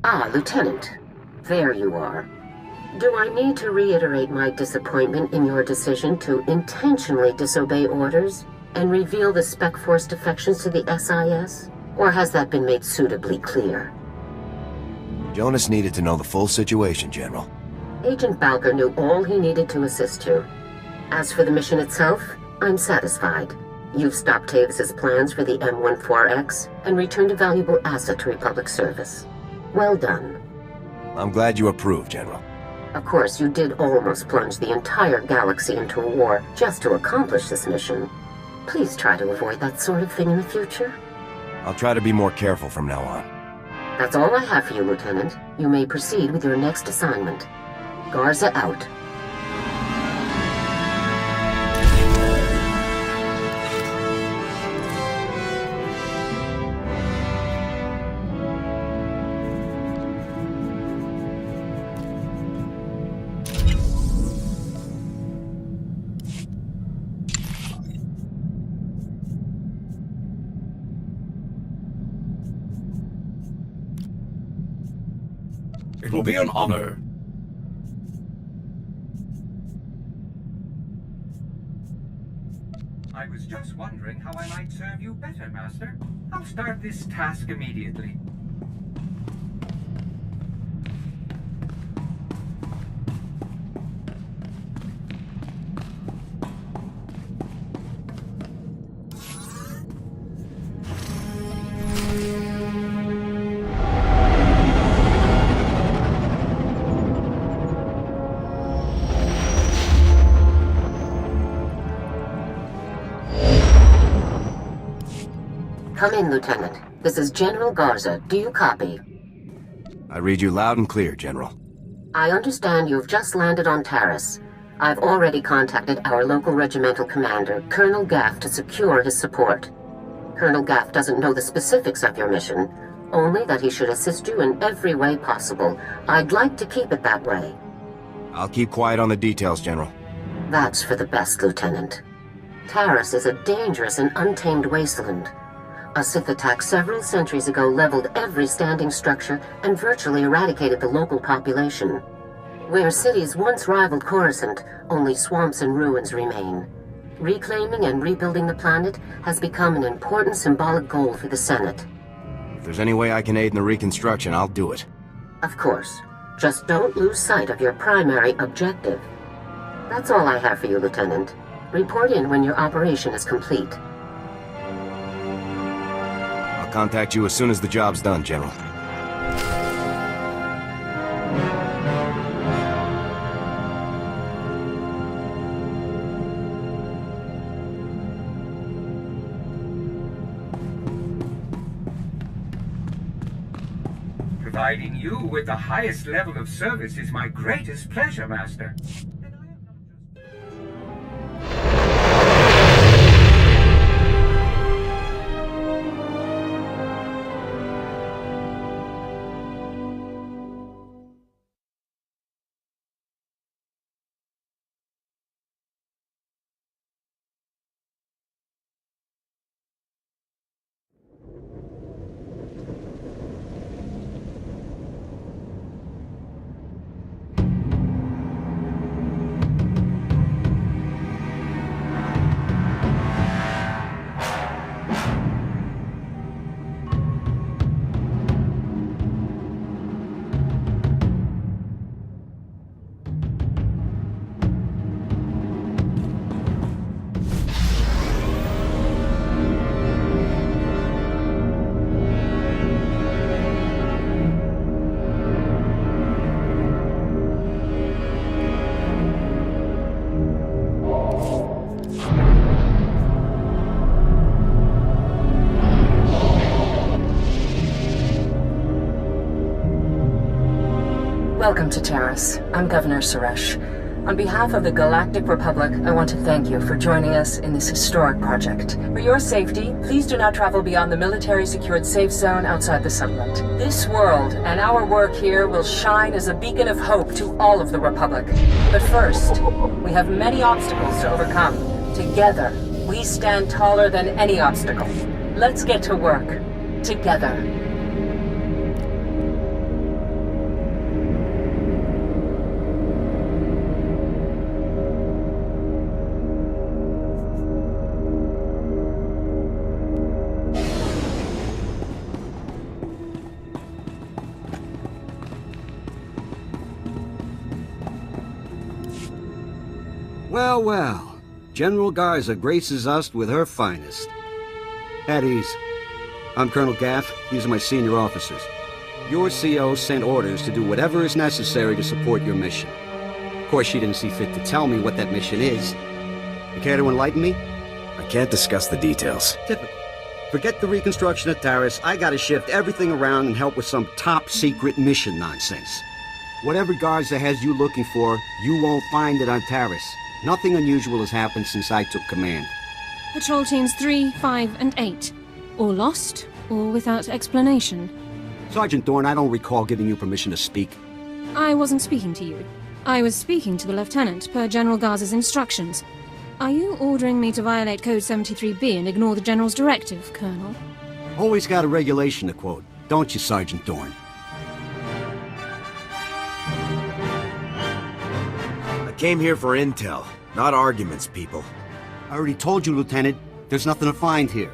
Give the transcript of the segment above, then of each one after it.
Ah, Lieutenant. There you are. Do I need to reiterate my disappointment in your decision to intentionally disobey orders and reveal the Spec Force defections to the SIS? Or has that been made suitably clear? Jonas needed to know the full situation, General. Agent Balker knew all he needed to assist you. As for the mission itself, I'm satisfied. You've stopped Tavis's plans for the M14X and returned a valuable asset to Republic service. Well done. I'm glad you approve, General. Of course, you did almost plunge the entire galaxy into a war just to accomplish this mission. Please try to avoid that sort of thing in the future. I'll try to be more careful from now on. That's all I have for you, Lieutenant. You may proceed with your next assignment. Garza out. It will be an honor. I was just wondering how I might serve you better, Master. I'll start this task immediately. Come in, Lieutenant. This is General Garza. Do you copy? I read you loud and clear, General. I understand you've just landed on Taris. I've already contacted our local regimental commander, Colonel Gaff, to secure his support. Colonel Gaff doesn't know the specifics of your mission, only that he should assist you in every way possible. I'd like to keep it that way. I'll keep quiet on the details, General. That's for the best, Lieutenant. Taris is a dangerous and untamed wasteland. A Sith attack several centuries ago leveled every standing structure and virtually eradicated the local population. Where cities once rivaled Coruscant, only swamps and ruins remain. Reclaiming and rebuilding the planet has become an important symbolic goal for the Senate. If there's any way I can aid in the reconstruction, I'll do it. Of course. Just don't lose sight of your primary objective. That's all I have for you, Lieutenant. Report in when your operation is complete. I'll contact you as soon as the job's done, General. Providing you with the highest level of service is my greatest pleasure, Master. Welcome to Taris. I'm Governor Suresh. On behalf of the Galactic Republic, I want to thank you for joining us in this historic project. For your safety, please do not travel beyond the military-secured safe zone outside the settlement. This world and our work here will shine as a beacon of hope to all of the Republic. But first, we have many obstacles to overcome. Together, we stand taller than any obstacle. Let's get to work. Together. Well, well. General Garza graces us with her finest. At ease. I'm Colonel Gaff. These are my senior officers. Your CO sent orders to do whatever is necessary to support your mission. Of course, she didn't see fit to tell me what that mission is. You care to enlighten me? I can't discuss the details. Typical. Forget the reconstruction of Taris. I gotta shift everything around and help with some top-secret mission nonsense. Whatever Garza has you looking for, you won't find it on Taris. Nothing unusual has happened since I took command. Patrol teams 3, 5, and 8. All lost, or without explanation. Sergeant Dorn, I don't recall giving you permission to speak. I wasn't speaking to you. I was speaking to the Lieutenant, per General Garza's instructions. Are you ordering me to violate Code 73B and ignore the General's directive, Colonel? Always got a regulation to quote, don't you, Sergeant Dorn? I came here for intel, not arguments, people. I already told you, Lieutenant, there's nothing to find here.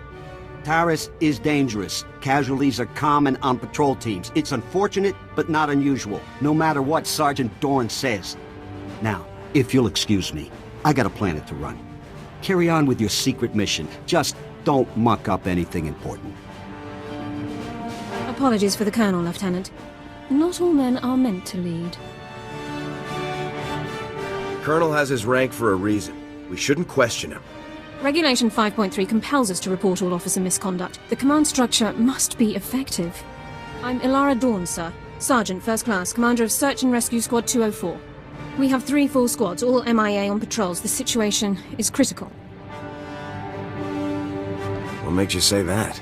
Taris is dangerous. Casualties are common on patrol teams. It's unfortunate, but not unusual, no matter what Sergeant Dorn says. Now, if you'll excuse me, I got a planet to run. Carry on with your secret mission. Just don't muck up anything important. Apologies for the Colonel, Lieutenant. Not all men are meant to lead. Colonel has his rank for a reason. We shouldn't question him. Regulation 5.3 compels us to report all officer misconduct. The command structure must be effective. I'm Ilara Dawn, sir. Sergeant, First Class, Commander of Search and Rescue Squad 204. We have 3 full squads, all MIA on patrols. The situation is critical. What makes you say that?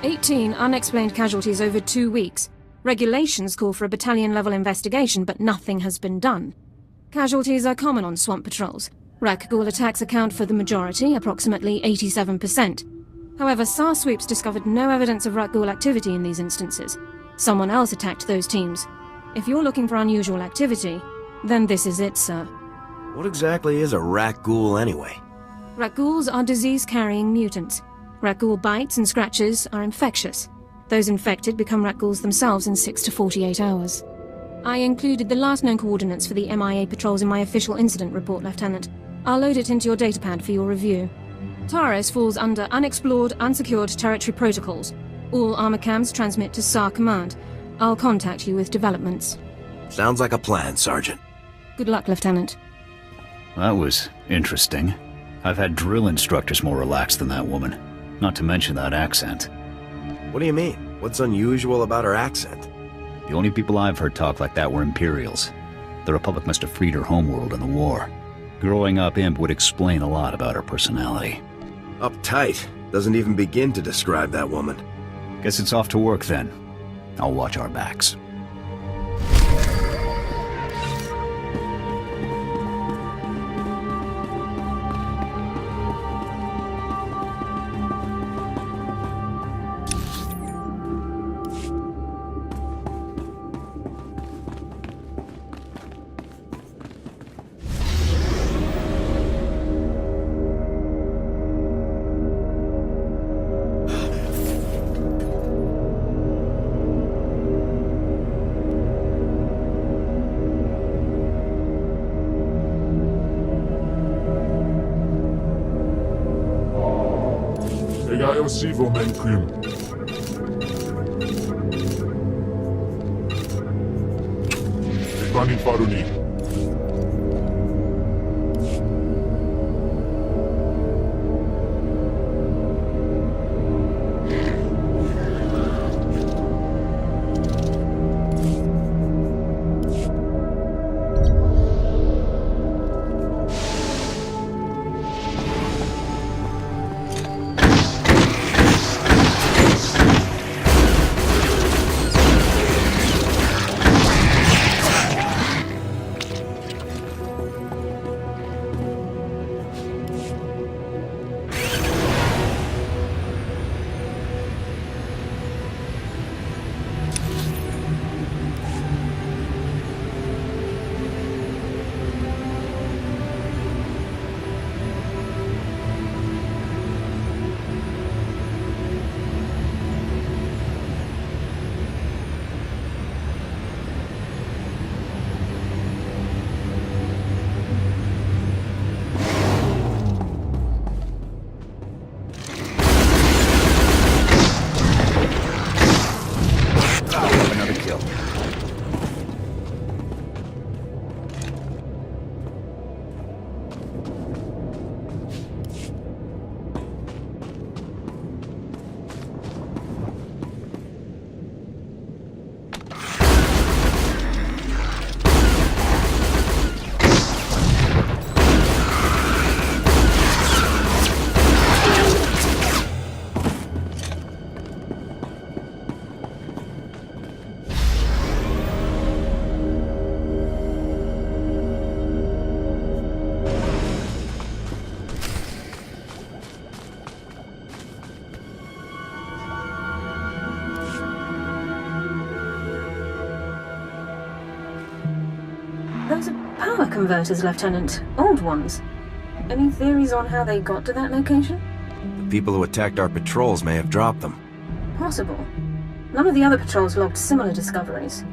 18 unexplained casualties over 2 weeks. Regulations call for a battalion-level investigation, but nothing has been done. Casualties are common on swamp patrols. Rakghoul attacks account for the majority, approximately 87%. However, SAR sweeps discovered no evidence of Rakghoul activity in these instances. Someone else attacked those teams. If you're looking for unusual activity, then this is it, sir. What exactly is a Rakghoul anyway? Rakghouls are disease-carrying mutants. Rakghoul bites and scratches are infectious. Those infected become Rakghouls themselves in 6 to 48 hours. I included the last known coordinates for the MIA patrols in my official incident report, Lieutenant. I'll load it into your datapad for your review. Taris falls under Unexplored, Unsecured Territory Protocols. All armor cams transmit to SAR Command. I'll contact you with developments. Sounds like a plan, Sergeant. Good luck, Lieutenant. That was interesting. I've had drill instructors more relaxed than that woman. Not to mention that accent. What do you mean? What's unusual about her accent? The only people I've heard talk like that were Imperials. The Republic must have freed her homeworld in the war. Growing up Imp would explain a lot about her personality. Uptight. Doesn't even begin to describe that woman. Guess it's off to work then. I'll watch our backs. Sivo Menkrim. Ekani Faruni. Those are power converters, Lieutenant. Old ones. Any theories on how they got to that location? The people who attacked our patrols may have dropped them. Possible. None of the other patrols logged similar discoveries.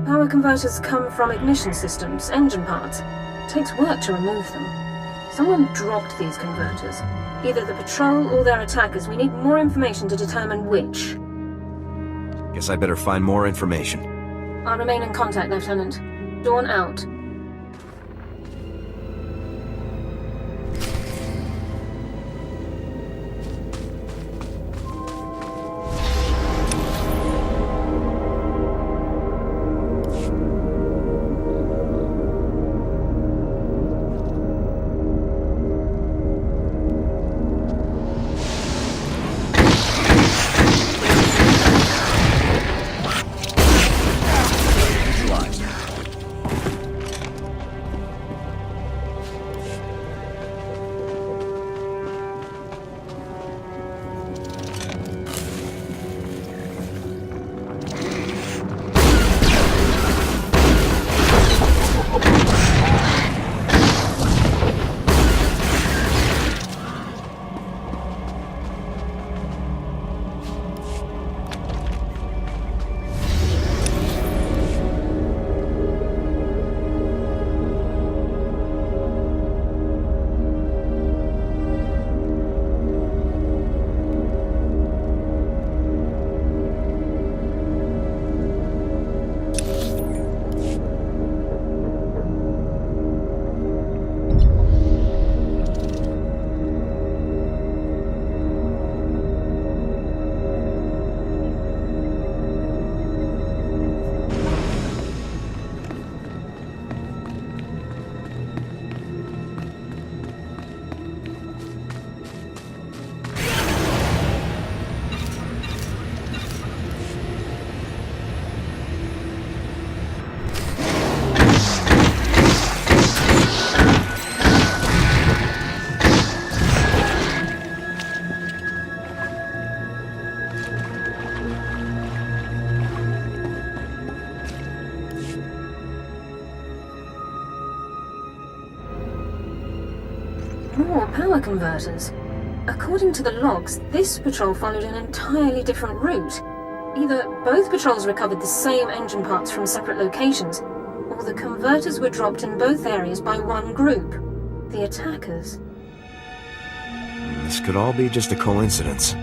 Power converters come from ignition systems, engine parts. It takes work to remove them. Someone dropped these converters. Either the patrol or their attackers. We need more information to determine which. Guess I better find more information. I'll remain in contact, Lieutenant. Dawn out. More power converters. According to the logs, this patrol followed an entirely different route. Either both patrols recovered the same engine parts from separate locations, or the converters were dropped in both areas by one group. The attackers. This could all be just a coincidence.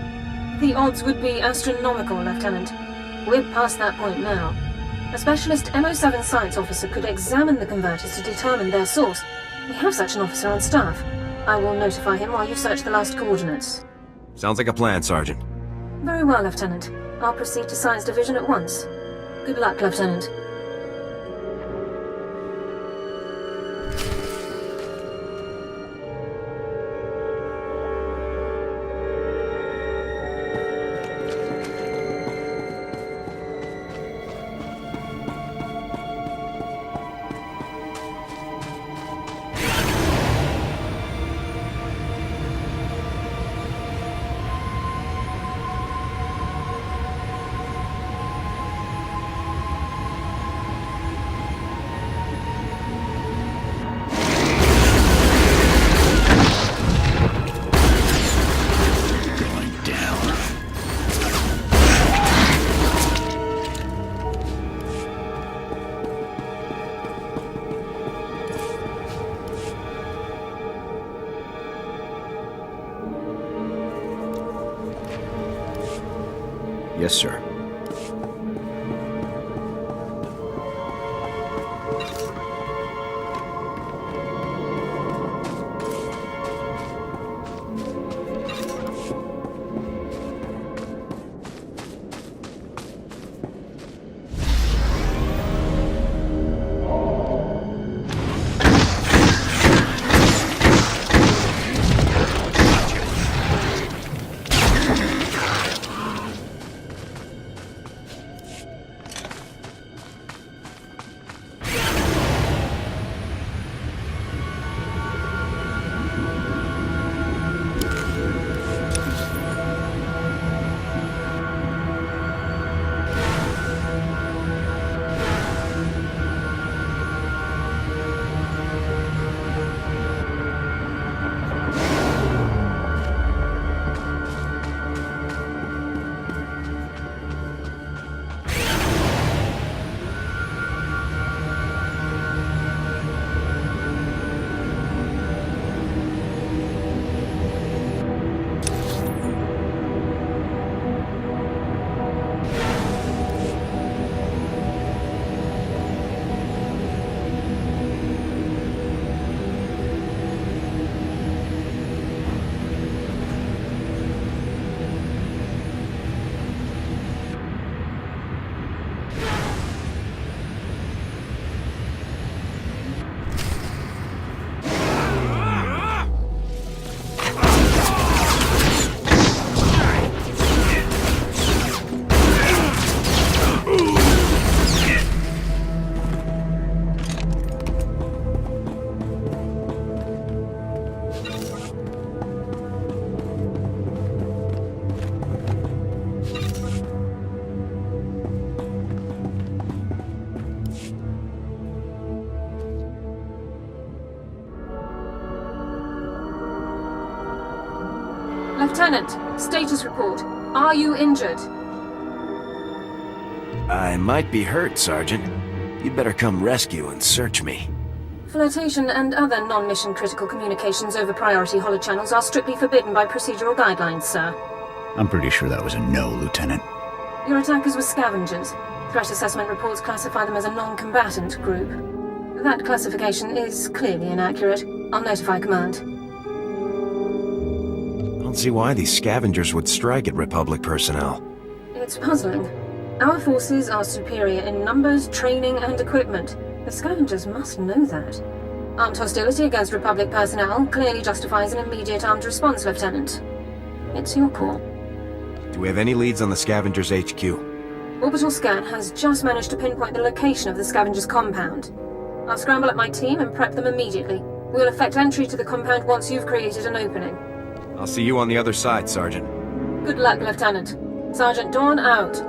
The odds would be astronomical, Lieutenant. We're past that point now. A specialist MO7 science officer could examine the converters to determine their source. We have such an officer on staff. I will notify him while you search the last coordinates. Sounds like a plan, Sergeant. Very well, Lieutenant. I'll proceed to Science Division at once. Good luck, Lieutenant. Yes, sir. Lieutenant, status report. Are you injured? I might be hurt, Sergeant. You'd better come rescue and search me. Flirtation and other non-mission critical communications over priority holochannels are strictly forbidden by procedural guidelines, sir. I'm pretty sure that was a no, Lieutenant. Your attackers were scavengers. Threat assessment reports classify them as a non-combatant group. That classification is clearly inaccurate. I'll notify command. I don't see why these scavengers would strike at Republic personnel. It's puzzling. Our forces are superior in numbers, training, and equipment. The scavengers must know that. Armed hostility against Republic personnel clearly justifies an immediate armed response, Lieutenant. It's your call. Do we have any leads on the scavengers' HQ? Orbital scan has just managed to pinpoint the location of the scavengers' compound. I'll scramble up my team and prep them immediately. We'll effect entry to the compound once you've created an opening. I'll see you on the other side, Sergeant. Good luck, Lieutenant. Sergeant Dawn out.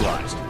neutralized.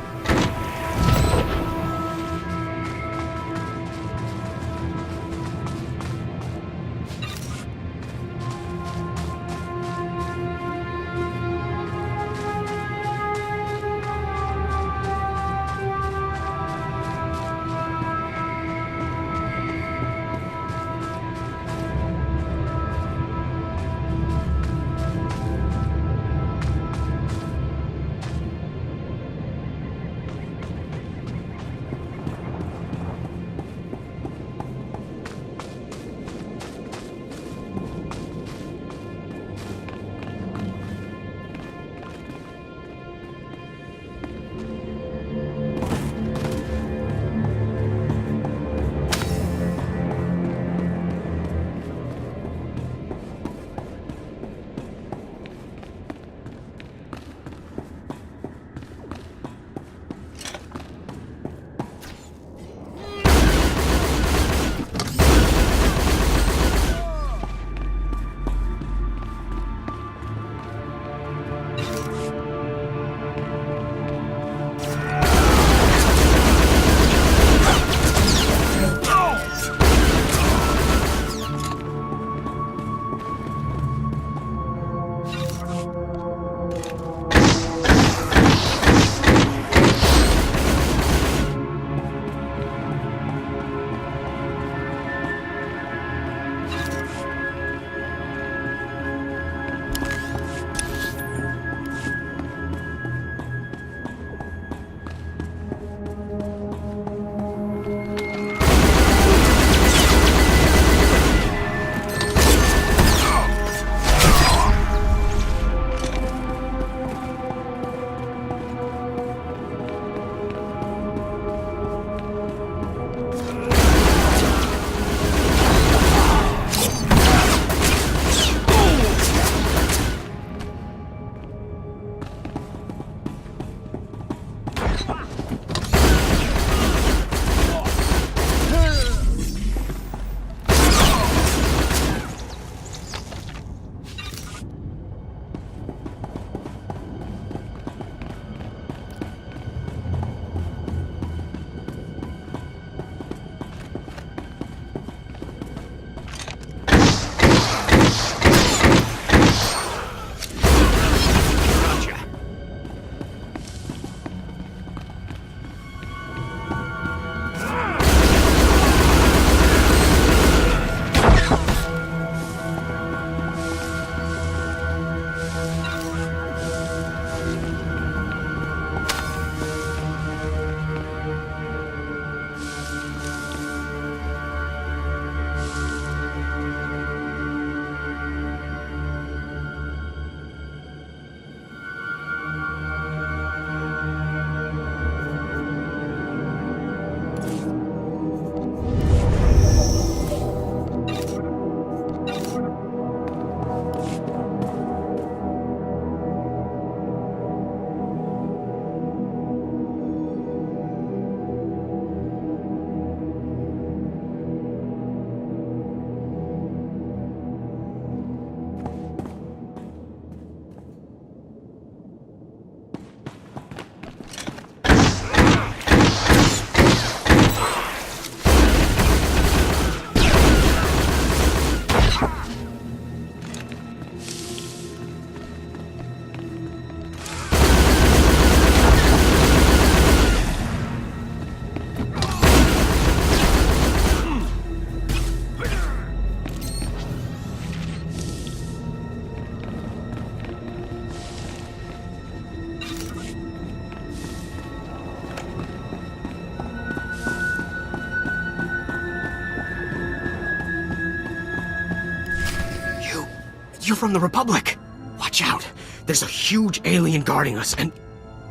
You're from the Republic! Watch out! There's a huge alien guarding us, and...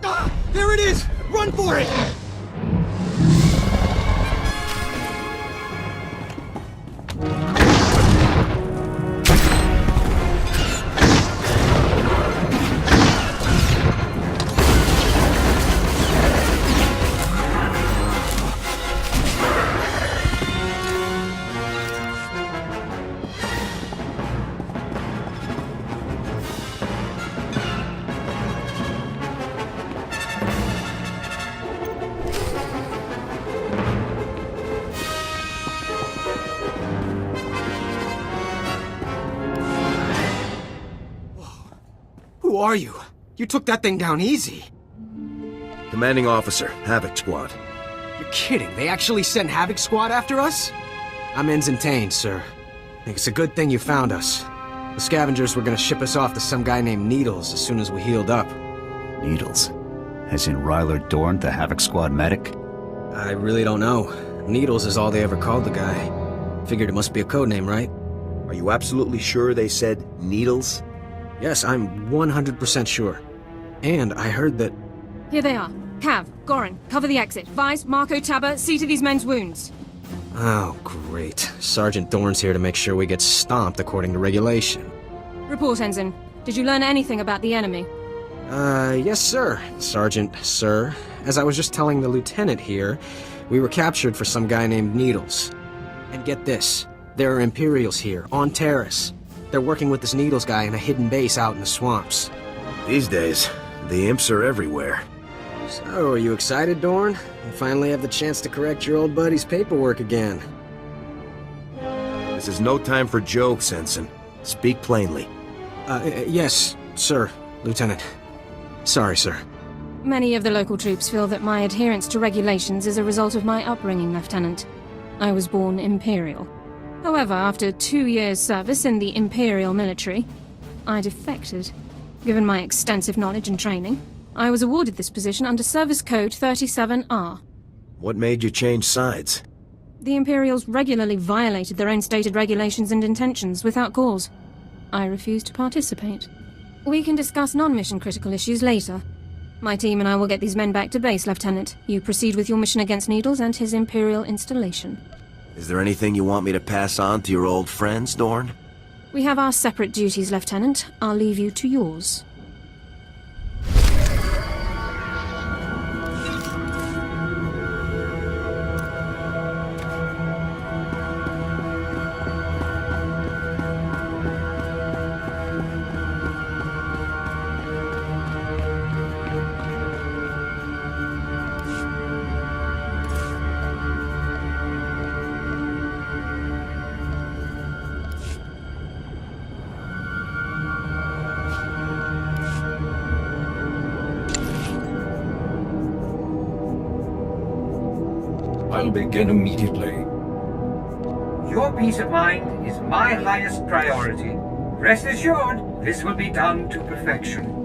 Ah! There it is! Run for it! are you? You took that thing down easy. Commanding Officer, Havoc Squad. You're kidding. They actually sent Havoc Squad after us? I'm Ensign Tane, sir. It's a good thing you found us. The scavengers were gonna ship us off to some guy named Needles as soon as we healed up. Needles? As in Ryler Dorn, the Havoc Squad medic? I really don't know. Needles is all they ever called the guy. Figured it must be a code name, right? Are you absolutely sure they said Needles? Yes, I'm 100% sure. And I heard that... Here they are. Cav, Goran, cover the exit. Vice, Marco, Tabba, see to these men's wounds. Oh, great. Sergeant Dorn's here to make sure we get stomped according to regulation. Report, Ensign. Did you learn anything about the enemy? Yes, sir. Sergeant, sir. As I was just telling the lieutenant here, we were captured for some guy named Needles. And get this, there are Imperials here, on Terrace. They're working with this Needles guy in a hidden base out in the swamps. These days, the imps are everywhere. So, are you excited, Dorn? You finally have the chance to correct your old buddy's paperwork again. This is no time for jokes, Ensign. Speak plainly. Yes, sir, Lieutenant. Sorry, sir. Many of the local troops feel that my adherence to regulations is a result of my upbringing, Lieutenant. I was born Imperial. However, after 2 years' service in the Imperial military, I defected. Given my extensive knowledge and training, I was awarded this position under Service Code 37R. What made you change sides? The Imperials regularly violated their own stated regulations and intentions without cause. I refused to participate. We can discuss non-mission critical issues later. My team and I will get these men back to base, Lieutenant. You proceed with your mission against Needles and his Imperial installation. Is there anything you want me to pass on to your old friends, Dorn? We have our separate duties, Lieutenant. I'll leave you to yours. I'll begin immediately. Your peace of mind is my highest priority. Rest assured, this will be done to perfection.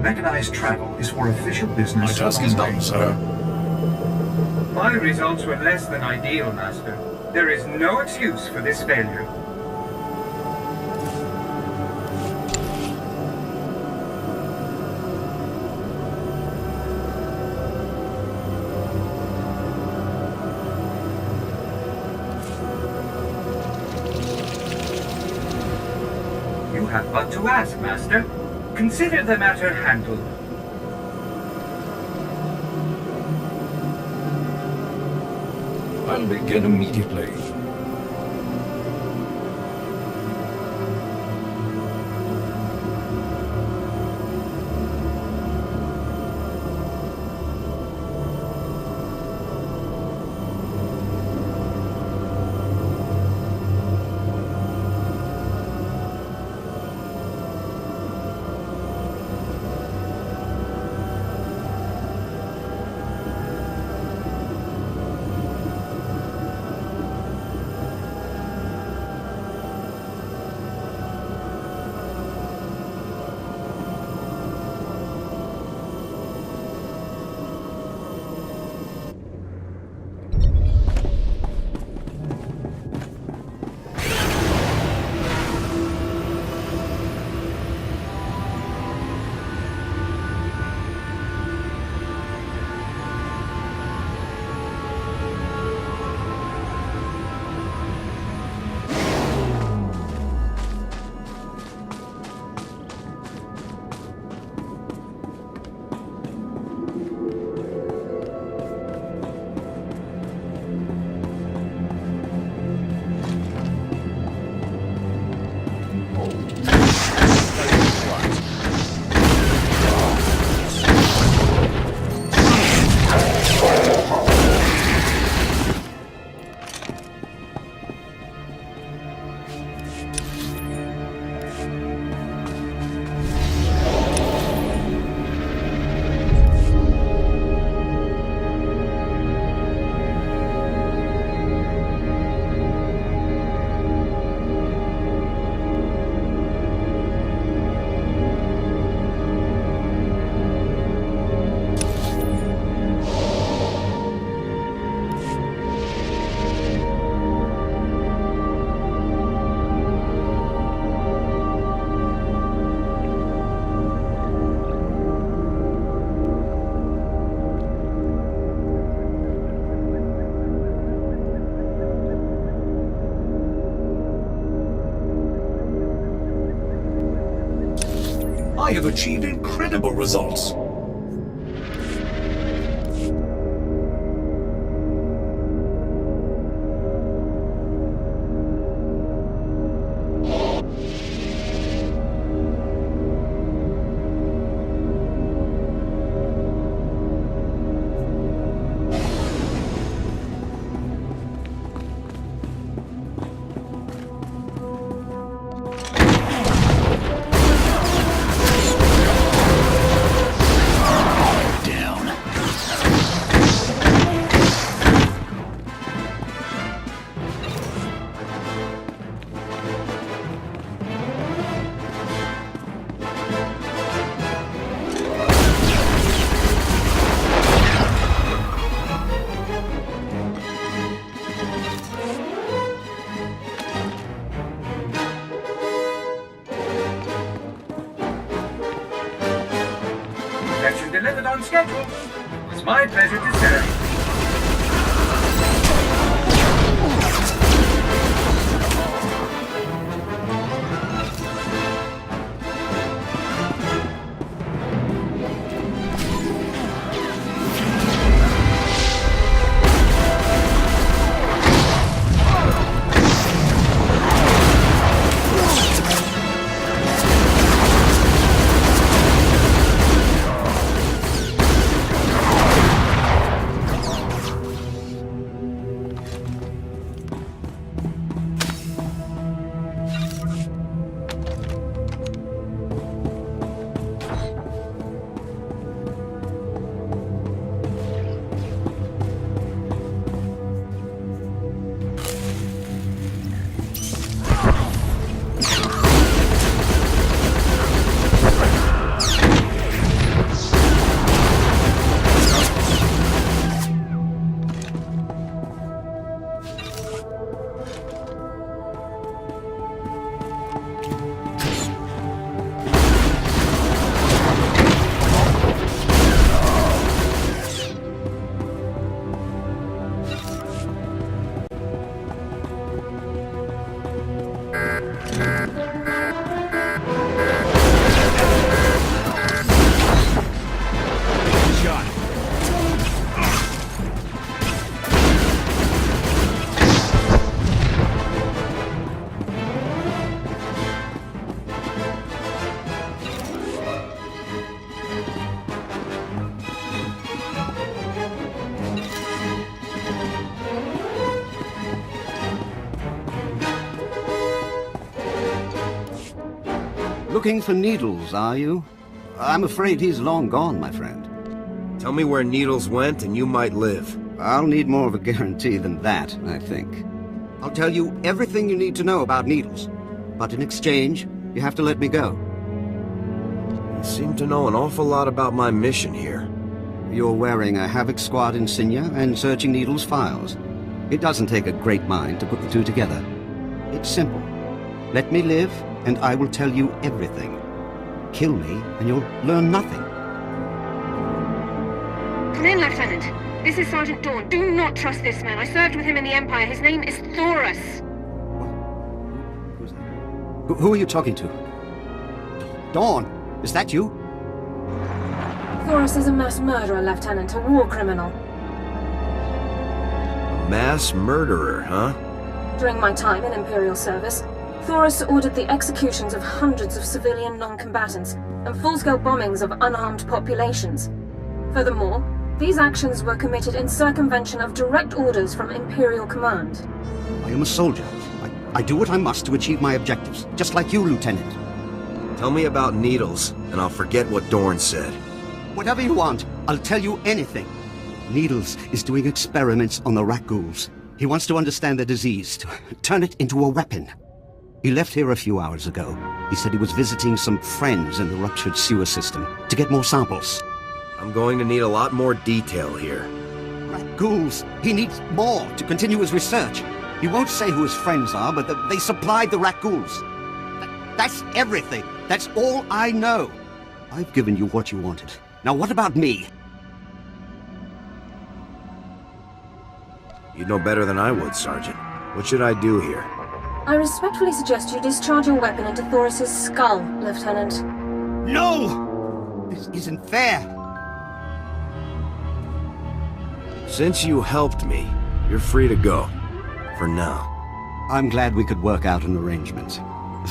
Mechanized travel is for official business. My task is done, sir. My results were less than ideal, Master. There is no excuse for this failure. You have but to ask, Master. Consider the matter handled. I'll begin immediately. I have achieved incredible results. Protection delivered on schedule. It's my pleasure to serve. Looking for Needles, are you? I'm afraid he's long gone, my friend. Tell me where Needles went and you might live. I'll need more of a guarantee than that, I think. I'll tell you everything you need to know about Needles. But in exchange, you have to let me go. You seem to know an awful lot about my mission here. You're wearing a Havoc Squad insignia and searching Needles' files. It doesn't take a great mind to put the two together. It's simple. Let me live, and I will tell you everything. Kill me, and you'll learn nothing. Come in, Lieutenant. This is Sergeant Dawn. Do not trust this man. I served with him in the Empire. His name is Thoris. Who's that? Who are you talking to? Dawn, is that you? Thoris is a mass murderer, Lieutenant. A war criminal. A mass murderer, huh? During my time in Imperial service, Thoris ordered the executions of hundreds of civilian non-combatants and full-scale bombings of unarmed populations. Furthermore, these actions were committed in circumvention of direct orders from Imperial Command. I am a soldier. I do what I must to achieve my objectives, just like you, Lieutenant. Tell me about Needles, and I'll forget what Dorn said. Whatever you want, I'll tell you anything. Needles is doing experiments on the Rakghouls. He wants to understand their disease, to turn it into a weapon. He left here a few hours ago. He said he was visiting some friends in the ruptured sewer system to get more samples. I'm going to need a lot more detail here. Rakghouls. He needs more to continue his research. He won't say who his friends are, but they supplied the Rakghouls. That's everything. That's all I know. I've given you what you wanted. Now what about me? You'd know better than I would, Sergeant. What should I do here? I respectfully suggest you discharge your weapon into Thoris's skull, Lieutenant. No! This isn't fair. Since you helped me, you're free to go. For now. I'm glad we could work out an arrangement.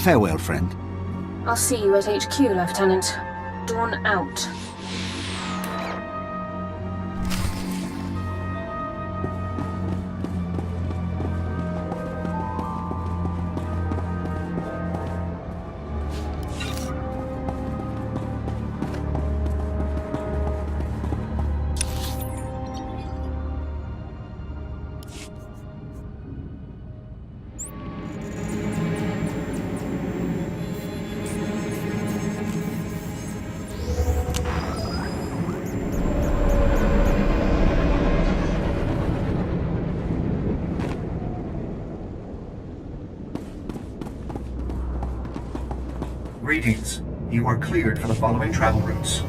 Farewell, friend. I'll see you at HQ, Lieutenant. Dawn out. Greetings. You are cleared for the following travel routes.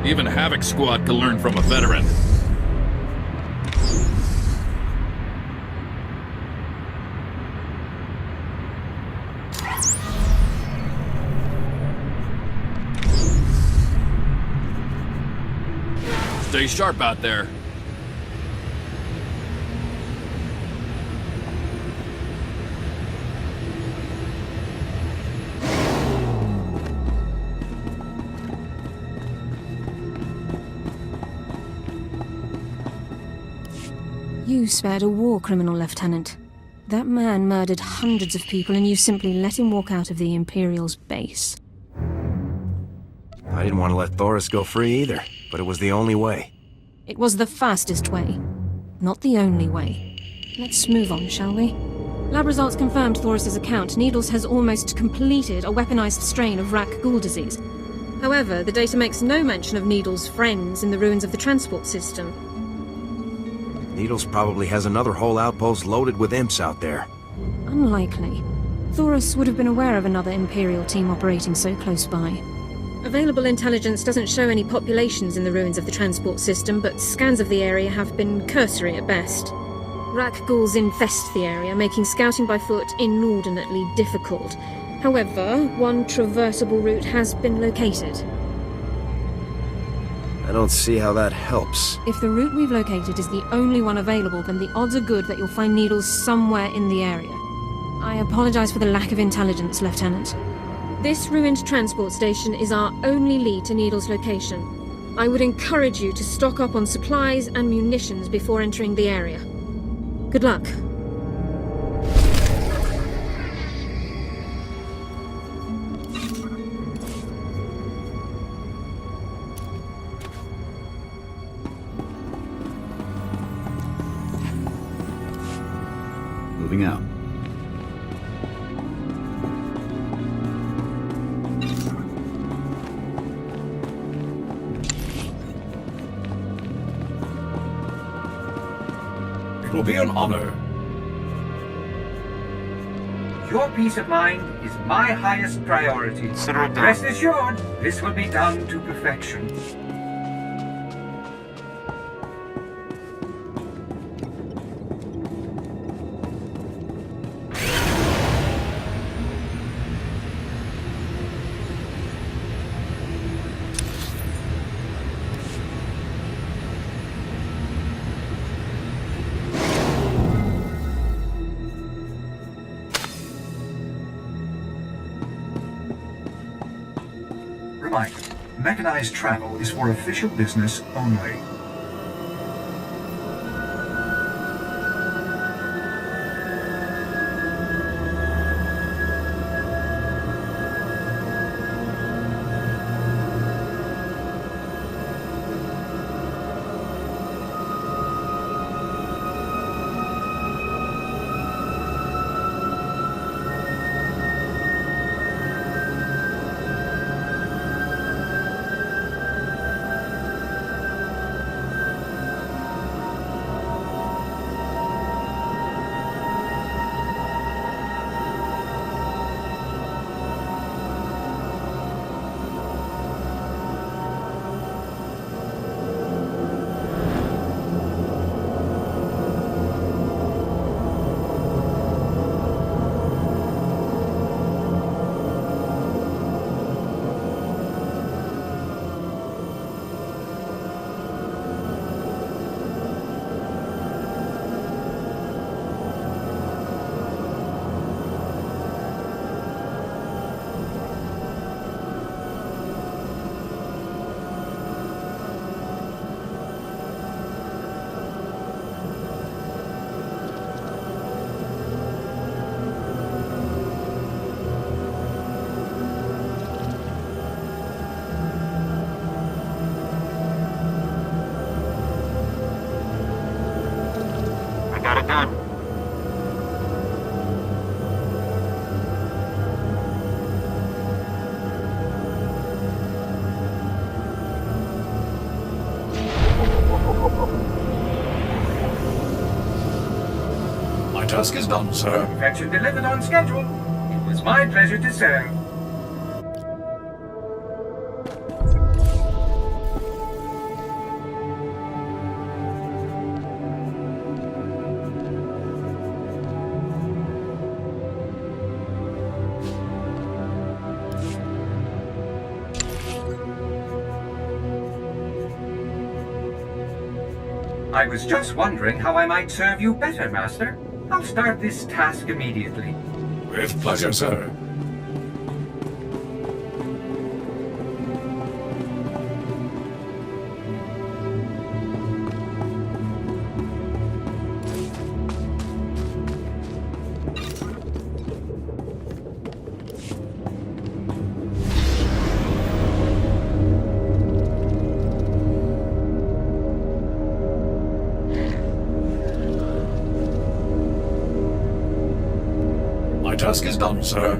Even Havoc Squad could learn from a veteran. Stay sharp out there. You spared a war criminal, Lieutenant. That man murdered hundreds of people and you simply let him walk out of the Imperial's base. I didn't want to let Thoris go free either, but it was the only way. It was the fastest way, not the only way. Let's move on, shall we? Lab results confirmed Thoris's account. Needles has almost completed a weaponized strain of Rak Ghul disease. However, the data makes no mention of Needles' friends in the ruins of the transport system. Needles probably has another whole outpost loaded with imps out there. Unlikely. Thoris would have been aware of another Imperial team operating so close by. Available intelligence doesn't show any populations in the ruins of the transport system, but scans of the area have been cursory at best. Rak Ghouls infest the area, making scouting by foot inordinately difficult. However, one traversable route has been located. I don't see how that helps. If the route we've located is the only one available, then the odds are good that you'll find Needles somewhere in the area. I apologize for the lack of intelligence, Lieutenant. This ruined transport station is our only lead to Needles' location. I would encourage you to stock up on supplies and munitions before entering the area. Good luck. Moving out. It will be an honor. Your peace of mind is my highest priority. Rest assured, this will be done to perfection. Reminder, mechanized travel is for official business only. Got it done. My task is done, sir. Perfection delivered on schedule. It was my pleasure to serve. I was just wondering how I might serve you better, Master. I'll start this task immediately. With pleasure, sir. My task is done, sir.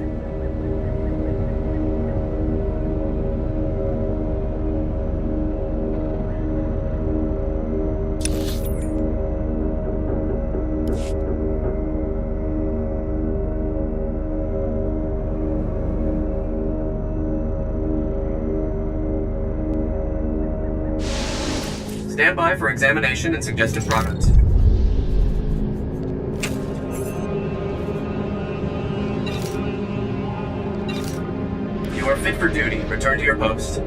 Stand by for examination and suggested products. You are fit for duty. Return to your post.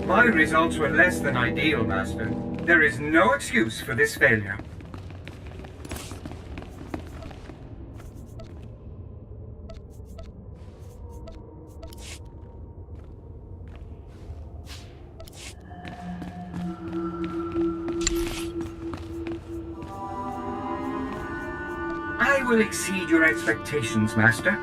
My results were less than ideal, Master. There is no excuse for this failure. will exceed your expectations, Master.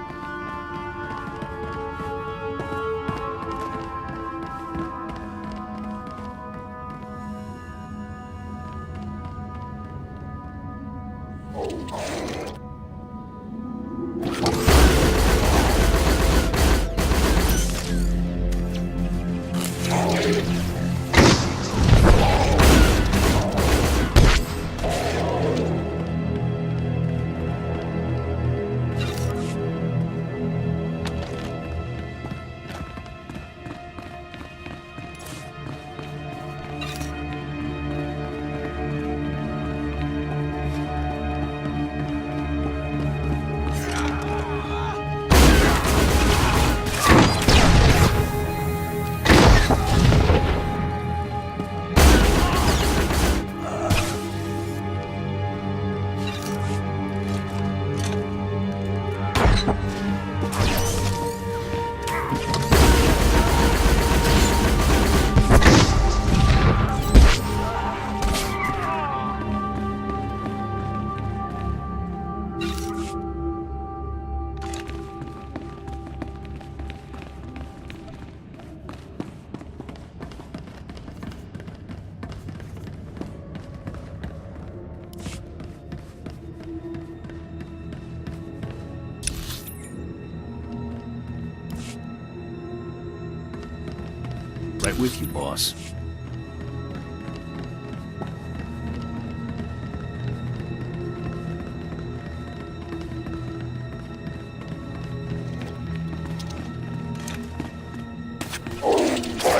Right with you, boss.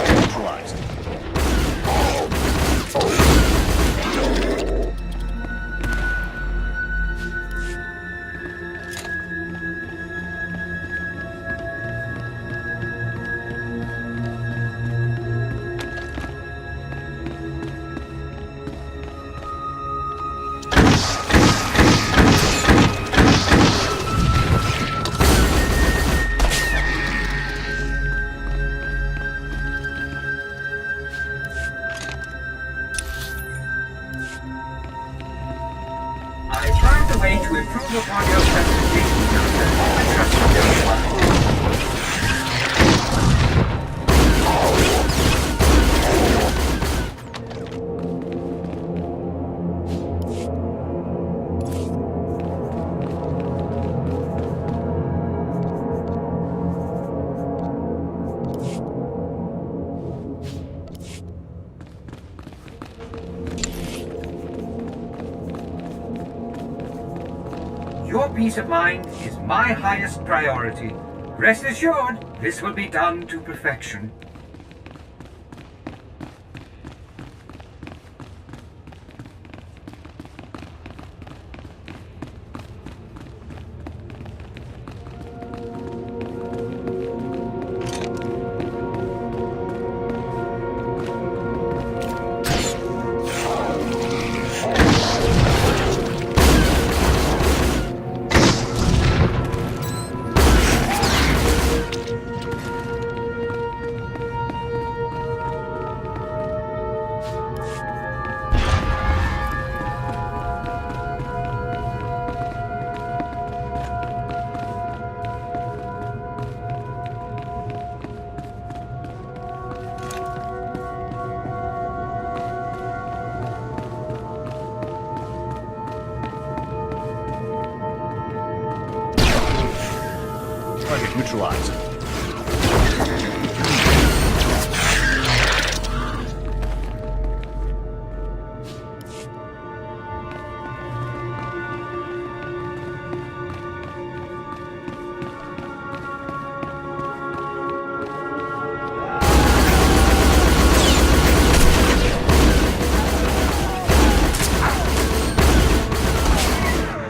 Neutralized. Way to improve upon your presentation, Master. I trust you very well. Your peace of mind is my highest priority. Rest assured, this will be done to perfection. Target neutralized.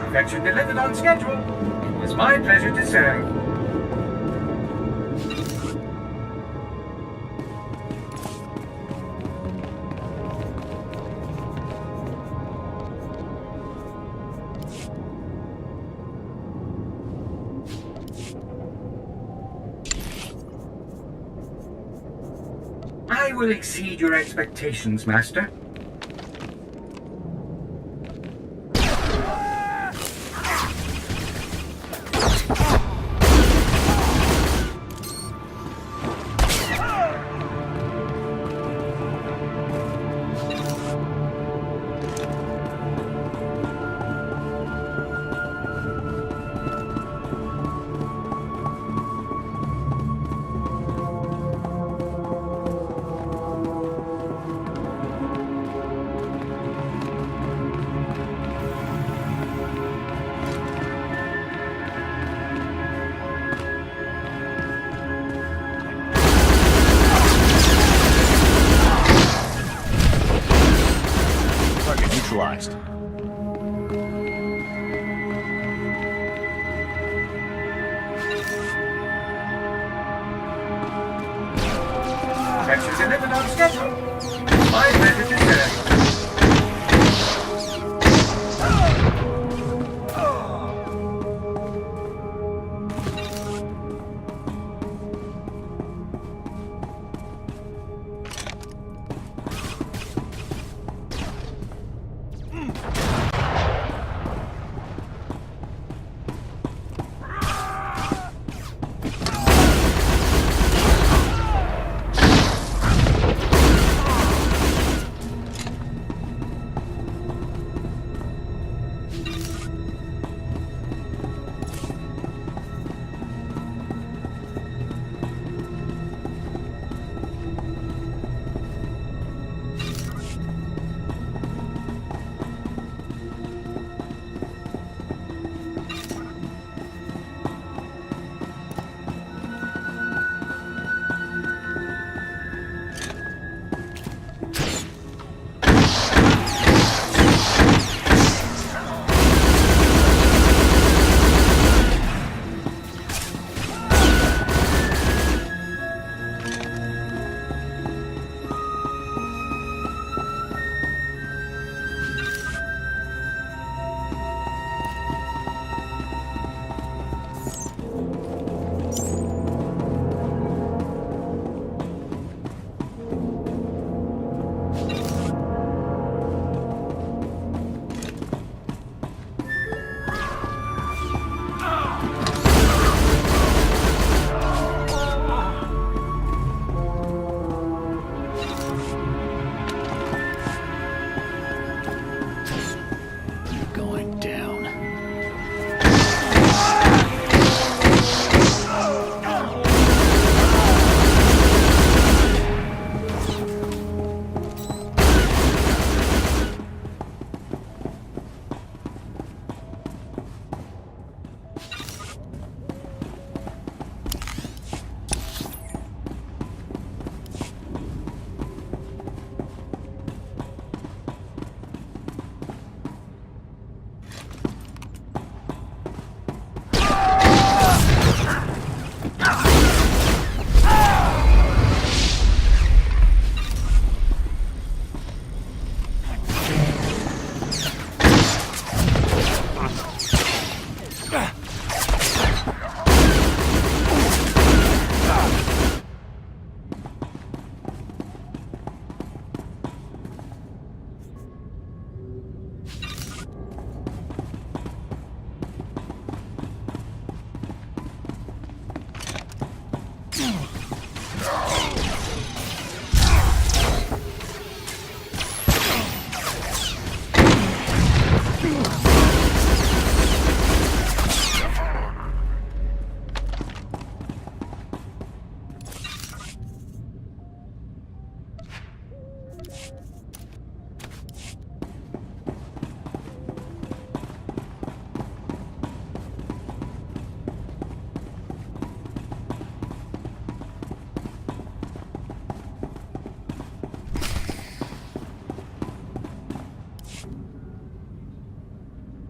Perfection delivered on schedule. It was my pleasure to serve. I will exceed your expectations, Master. next. Capture delivered on schedule. My pleasure to serve.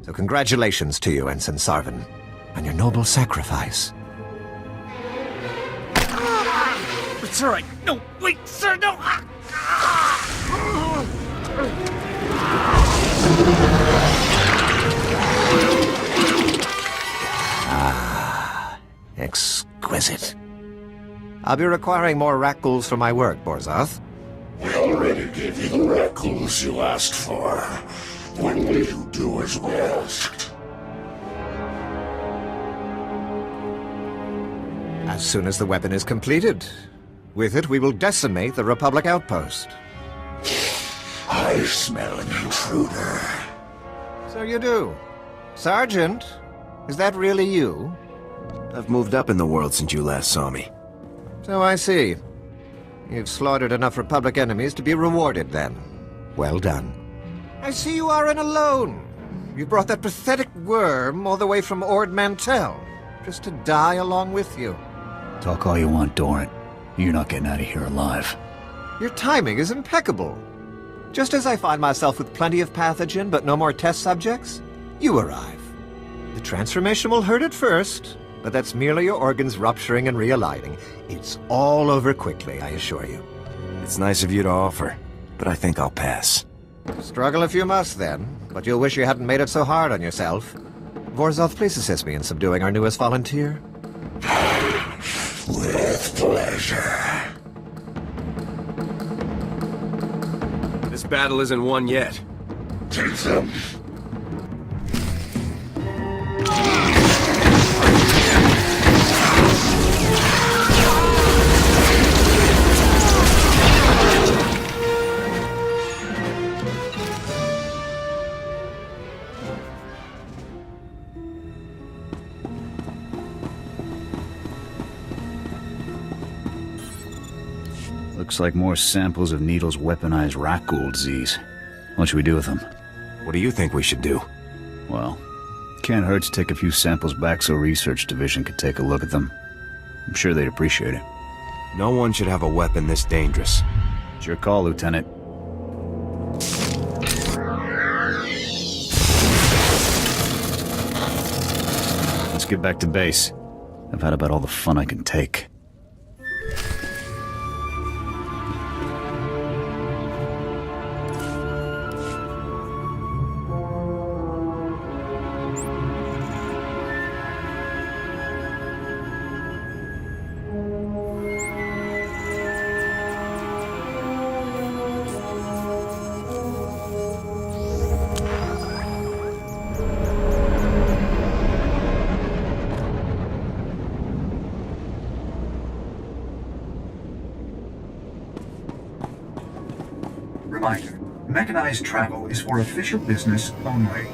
So congratulations to you, Ensign Sarvin, on your noble sacrifice. It's all right. No, wait, sir, no! Ah, exquisite. I'll be requiring more Rakghouls for my work, Borzoth. We already gave you the Rakghouls you asked for. When will you do as we asked? As soon as the weapon is completed. With it, we will decimate the Republic outpost. I smell an intruder. So you do. Sergeant, is that really you? I've moved up in the world since you last saw me. So I see. You've slaughtered enough Republic enemies to be rewarded, then. Well done. I see you aren't alone. You brought that pathetic worm all the way from Ord Mantell, just to die along with you. Talk all you want, Doran. You're not getting out of here alive. Your timing is impeccable. Just as I find myself with plenty of pathogen but no more test subjects, you arrive. The transformation will hurt at first, but that's merely your organs rupturing and realigning. It's all over quickly, I assure you. It's nice of you to offer, but I think I'll pass. Struggle if you must, then, but you'll wish you hadn't made it so hard on yourself. Vorzoth, please assist me in subduing our newest volunteer. With pleasure. This battle isn't won yet. Take them. Looks like more samples of Needle's weaponized Rakghoul disease. What should we do with them? What do you think we should do? Well, can't hurt to take a few samples back so Research Division could take a look at them. I'm sure they'd appreciate it. No one should have a weapon this dangerous. It's your call, Lieutenant. Let's get back to base. I've had about all the fun I can take. Reminder, mechanized travel is for official business only.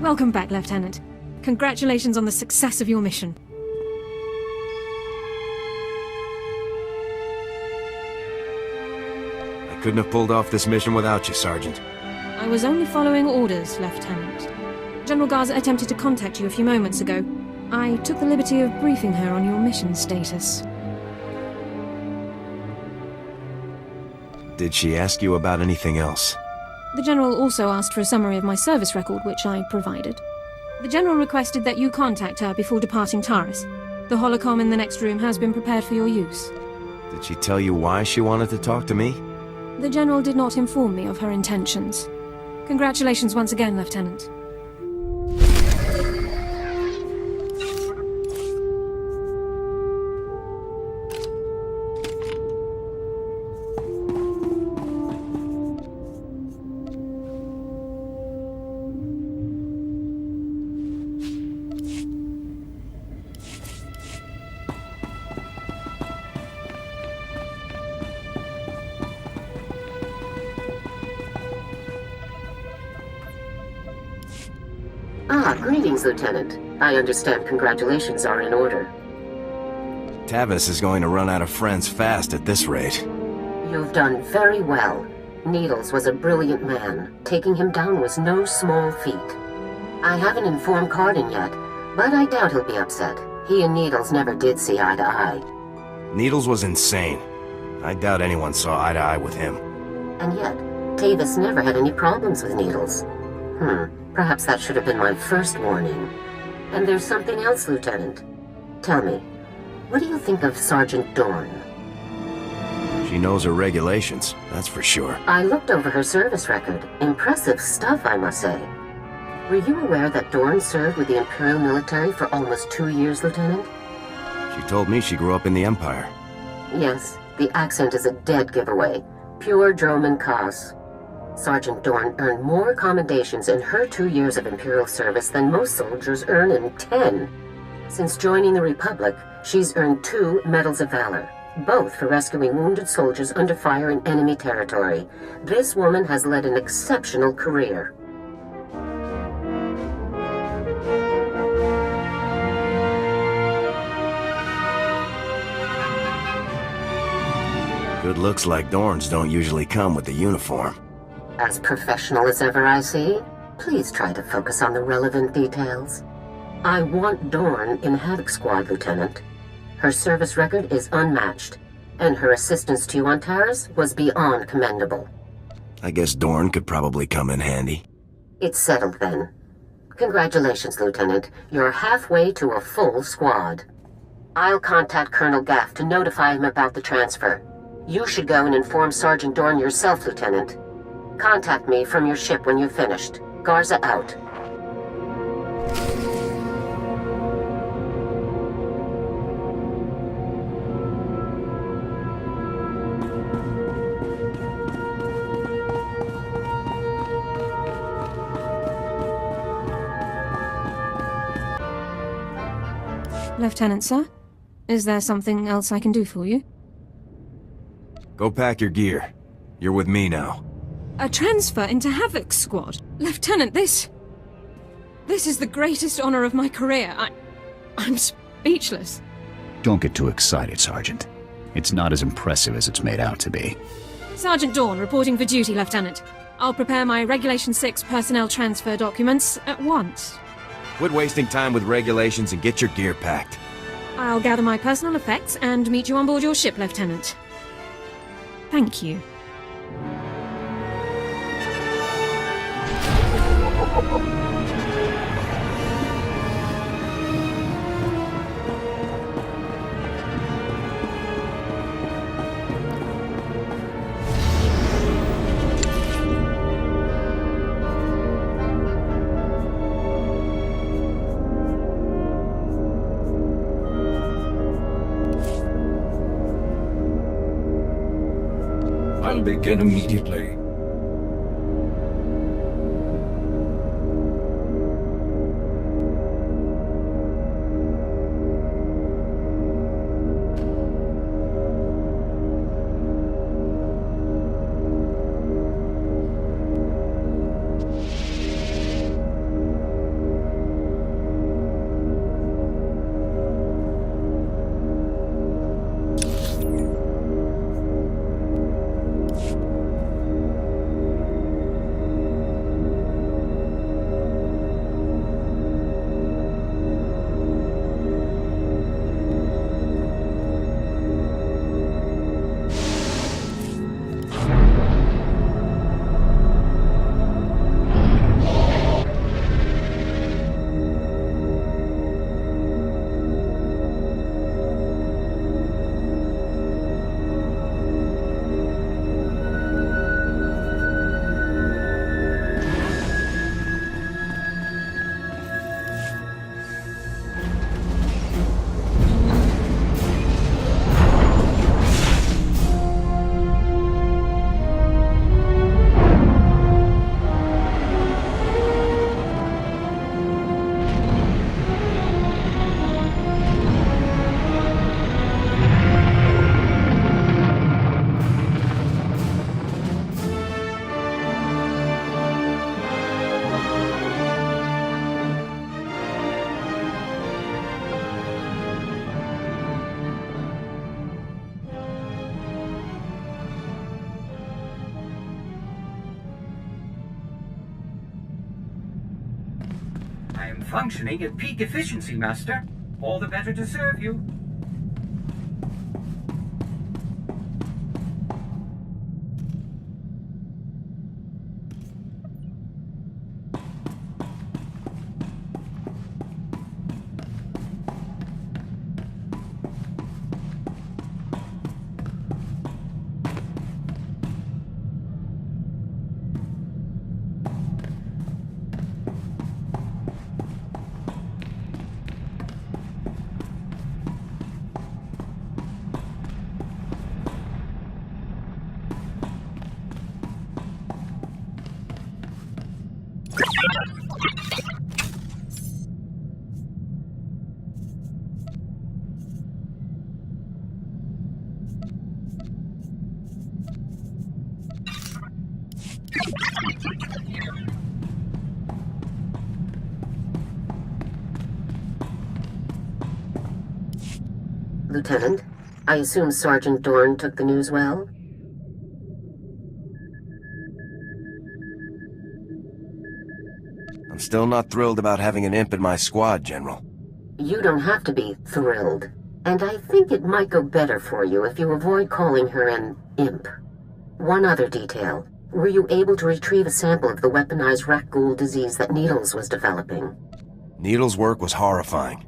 Welcome back, Lieutenant. Congratulations on the success of your mission. I couldn't have pulled off this mission without you, Sergeant. I was only following orders, Lieutenant. General Garza attempted to contact you a few moments ago. I took the liberty of briefing her on your mission status. Did she ask you about anything else? The General also asked for a summary of my service record, which I provided. The General requested that you contact her before departing Taris. The holocom in the next room has been prepared for your use. Did she tell you why she wanted to talk to me? The General did not inform me of her intentions. Congratulations once again, Lieutenant. Greetings, Lieutenant. I understand congratulations are in order. Tavis is going to run out of friends fast at this rate. You've done very well. Needles was a brilliant man. Taking him down was no small feat. I haven't informed Cardin yet, but I doubt he'll be upset. He and Needles never did see eye to eye. Needles was insane. I doubt anyone saw eye to eye with him. And yet, Tavis never had any problems with Needles. Perhaps that should have been my first warning. And there's something else, Lieutenant. Tell me, what do you think of Sergeant Dorn? She knows her regulations, that's for sure. I looked over her service record. Impressive stuff, I must say. Were you aware that Dorn served with the Imperial military for almost 2 years, Lieutenant? She told me she grew up in the Empire. Yes, the accent is a dead giveaway. Pure Droman Kos. Sergeant Dorn earned more commendations in her 2 years of Imperial service than most soldiers earn in 10. Since joining the Republic, she's earned 2 Medals of Valor, both for rescuing wounded soldiers under fire in enemy territory. This woman has led an exceptional career. Good looks like Dorn's don't usually come with the uniform. As professional as ever, I see. Please try to focus on the relevant details. I want Dorn in Havoc Squad, Lieutenant. Her service record is unmatched, and her assistance to you on Taris was beyond commendable. I guess Dorn could probably come in handy. It's settled then. Congratulations, Lieutenant. You're halfway to a full squad. I'll contact Colonel Gaff to notify him about the transfer. You should go and inform Sergeant Dorn yourself, Lieutenant. Contact me from your ship when you've finished. Garza out. Lieutenant, sir? Is there something else I can do for you? Go pack your gear. You're with me now. A transfer into Havoc Squad? Lieutenant, this is the greatest honor of my career. I'm speechless. Don't get too excited, Sergeant. It's not as impressive as it's made out to be. Sergeant Dorn, reporting for duty, Lieutenant. I'll prepare my Regulation 6 personnel transfer documents at once. Quit wasting time with regulations and get your gear packed. I'll gather my personal effects and meet you on board your ship, Lieutenant. Thank you. I'll begin immediately. system functioning at peak efficiency, Master. All the better to serve you. Lieutenant, I assume Sergeant Dorn took the news well? I'm still not thrilled about having an imp in my squad, General. You don't have to be thrilled. And I think it might go better for you if you avoid calling her an imp. One other detail. Were you able to retrieve a sample of the weaponized Rakghoul disease that Needles was developing? Needles' work was horrifying.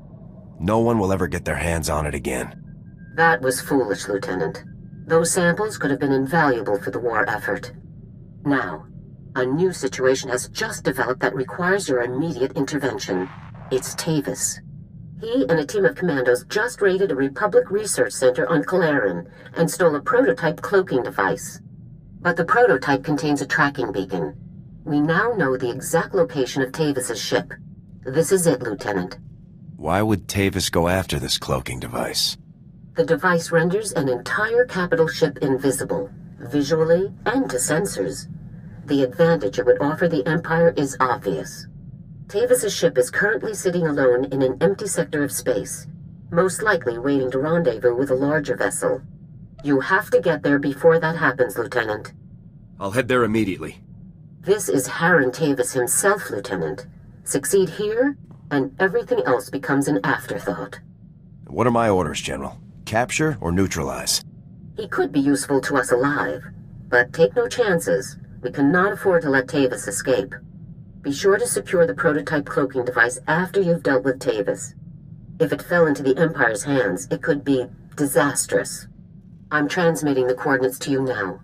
No one will ever get their hands on it again. That was foolish, Lieutenant. Those samples could have been invaluable for the war effort. Now, a new situation has just developed that requires your immediate intervention. It's Tavis. He and a team of commandos just raided a Republic research center on Kalaran and stole a prototype cloaking device. But the prototype contains a tracking beacon. We now know the exact location of Tavis's ship. This is it, Lieutenant. Why would Tavis go after this cloaking device? The device renders an entire capital ship invisible, visually and to sensors. The advantage it would offer the Empire is obvious. Tavis's ship is currently sitting alone in an empty sector of space, most likely waiting to rendezvous with a larger vessel. You have to get there before that happens, Lieutenant. I'll head there immediately. This is Harren Tavis himself, Lieutenant. Succeed here, and everything else becomes an afterthought. What are my orders, General? Capture or neutralize? He could be useful to us alive, but take no chances. We cannot afford to let Tavis escape. Be sure to secure the prototype cloaking device after you've dealt with Tavis. If it fell into the Empire's hands, it could be disastrous. I'm transmitting the coordinates to you now.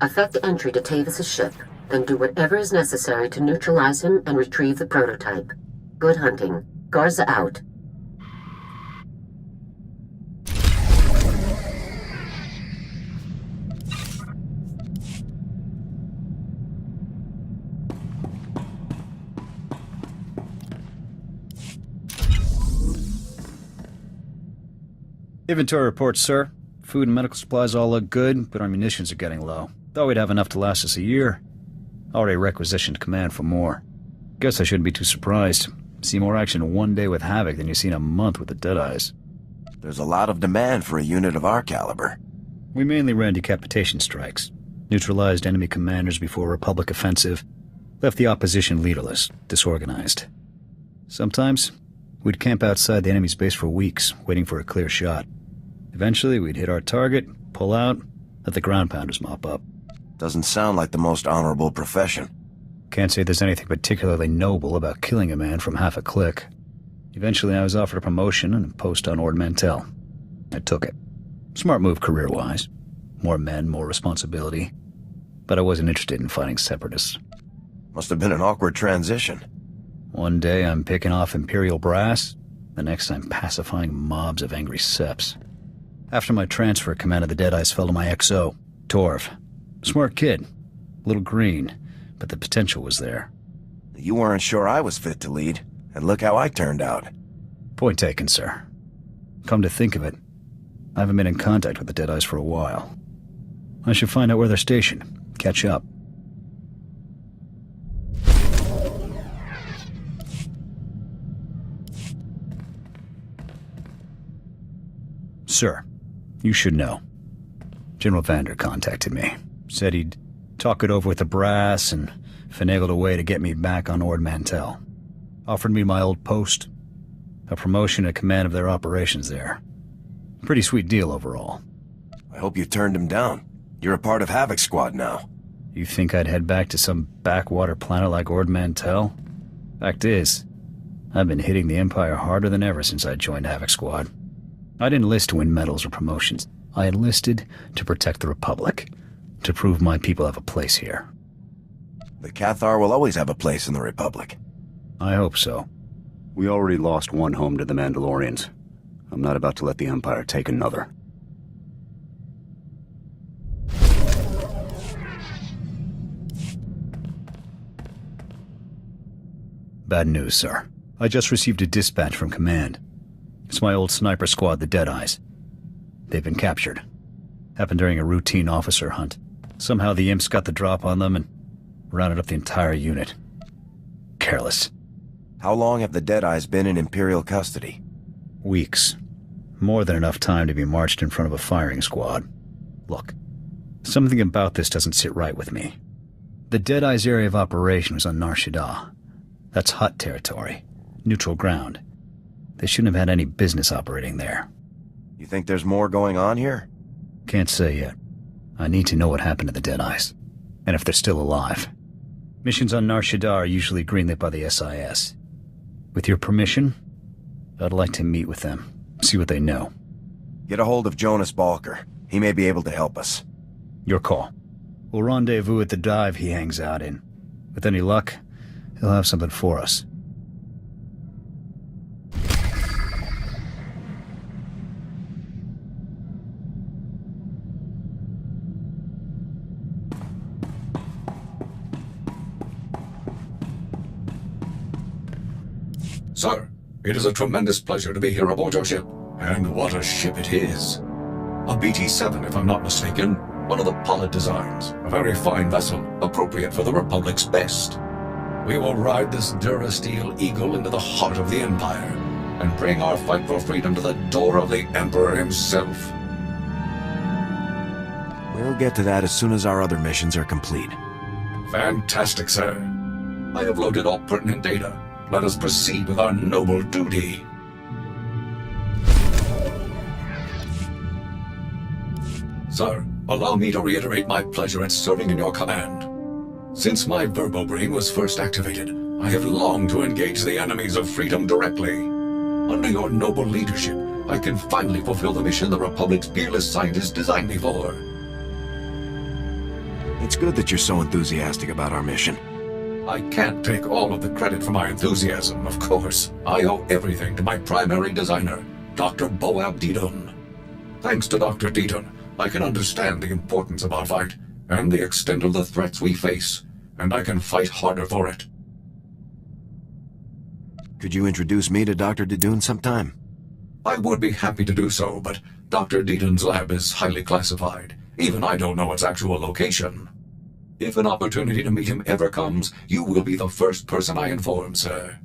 Effect entry to Tavis's ship, then do whatever is necessary to neutralize him and retrieve the prototype. Good hunting. Garza out. Inventory report, sir. Food and medical supplies all look good, but our munitions are getting low. Thought we'd have enough to last us a year. Already requisitioned command for more. Guess I shouldn't be too surprised. See more action in one day with Havoc than you see in a month with the Deadeyes. There's a lot of demand for a unit of our caliber. We mainly ran decapitation strikes. Neutralized enemy commanders before a Republic offensive. Left the opposition leaderless, disorganized. Sometimes, we'd camp outside the enemy's base for weeks, waiting for a clear shot. Eventually, we'd hit our target, pull out, let the ground pounders mop up. Doesn't sound like the most honorable profession. Can't say there's anything particularly noble about killing a man from half a click. Eventually, I was offered a promotion and a post on Ord Mantell. I took it. Smart move career-wise. More men, more responsibility. But I wasn't interested in fighting separatists. Must have been an awkward transition. One day I'm picking off Imperial brass, the next I'm pacifying mobs of angry Seps. After my transfer, command of the Deadeyes fell to my XO, Torv. Smart kid. A little green, but the potential was there. You weren't sure I was fit to lead, and look how I turned out. Point taken, sir. Come to think of it, I haven't been in contact with the Deadeyes for a while. I should find out where they're stationed, catch up. Sir, you should know. General Vander contacted me. Said he'd talk it over with the brass and finagled a way to get me back on Ord Mantell. Offered me my old post. A promotion and command of their operations there. Pretty sweet deal overall. I hope you turned him down. You're a part of Havoc Squad now. You think I'd head back to some backwater planet like Ord Mantell? Fact is, I've been hitting the Empire harder than ever since I joined Havoc Squad. I didn't enlist to win medals or promotions. I enlisted to protect the Republic, to prove my people have a place here. The Cathar will always have a place in the Republic. I hope so. We already lost one home to the Mandalorians. I'm not about to let the Empire take another. Bad news, sir. I just received a dispatch from Command. It's my old sniper squad, the Deadeyes. They've been captured. Happened during a routine officer hunt. Somehow the imps got the drop on them and rounded up the entire unit. Careless. How long have the Deadeyes been in Imperial custody? Weeks. More than enough time to be marched in front of a firing squad. Look, something about this doesn't sit right with me. The Deadeyes' area of operation was on Nar Shaddaa. That's Hutt territory. Neutral ground. They shouldn't have had any business operating there. You think there's more going on here? Can't say yet. I need to know what happened to the Deadeyes, and if they're still alive. Missions on Nar Shaddaa are usually greenlit by the SIS. With your permission, I'd like to meet with them, see what they know. Get a hold of Jonas Balker. He may be able to help us. Your call. We'll rendezvous at the dive he hangs out in. With any luck, he'll have something for us. Sir, it is a tremendous pleasure to be here aboard your ship. And what a ship it is. A BT-7, if I'm not mistaken. One of the Pollard designs. A very fine vessel, appropriate for the Republic's best. We will ride this Durasteel Eagle into the heart of the Empire, and bring our fight for freedom to the door of the Emperor himself. We'll get to that as soon as our other missions are complete. Fantastic, sir. I have loaded all pertinent data. Let us proceed with our noble duty. Sir, allow me to reiterate my pleasure at serving in your command. Since my Verbobrain was first activated, I have longed to engage the enemies of freedom directly. Under your noble leadership, I can finally fulfill the mission the Republic's peerless scientists designed me for. It's good that you're so enthusiastic about our mission. I can't take all of the credit for my enthusiasm, of course. I owe everything to my primary designer, Dr. Boab Deedon. Thanks to Dr. Deedon, I can understand the importance of our fight, and the extent of the threats we face, and I can fight harder for it. Could you introduce me to Dr. Deedon sometime? I would be happy to do so, but Dr. Deedon's lab is highly classified. Even I don't know its actual location. If an opportunity to meet him ever comes, you will be the first person I inform, sir.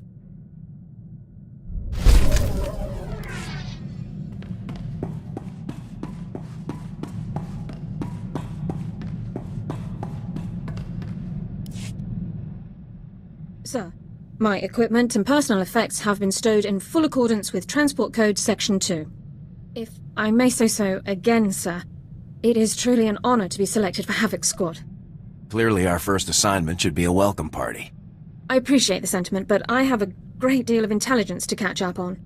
Sir, my equipment and personal effects have been stowed in full accordance with Transport Code Section 2. If I may say so again, sir, it is truly an honor to be selected for Havoc Squad. Clearly our first assignment should be a welcome party. I appreciate the sentiment, but I have a great deal of intelligence to catch up on.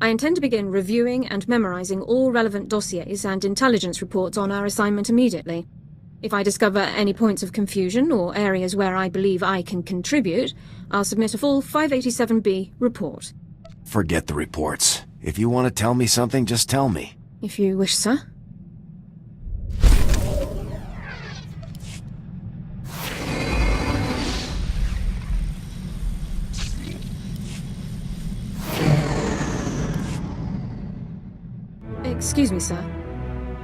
I intend to begin reviewing and memorizing all relevant dossiers and intelligence reports on our assignment immediately. If I discover any points of confusion or areas where I believe I can contribute, I'll submit a full 587B report. Forget the reports. If you want to tell me something, just tell me. If you wish, sir. Excuse me, sir.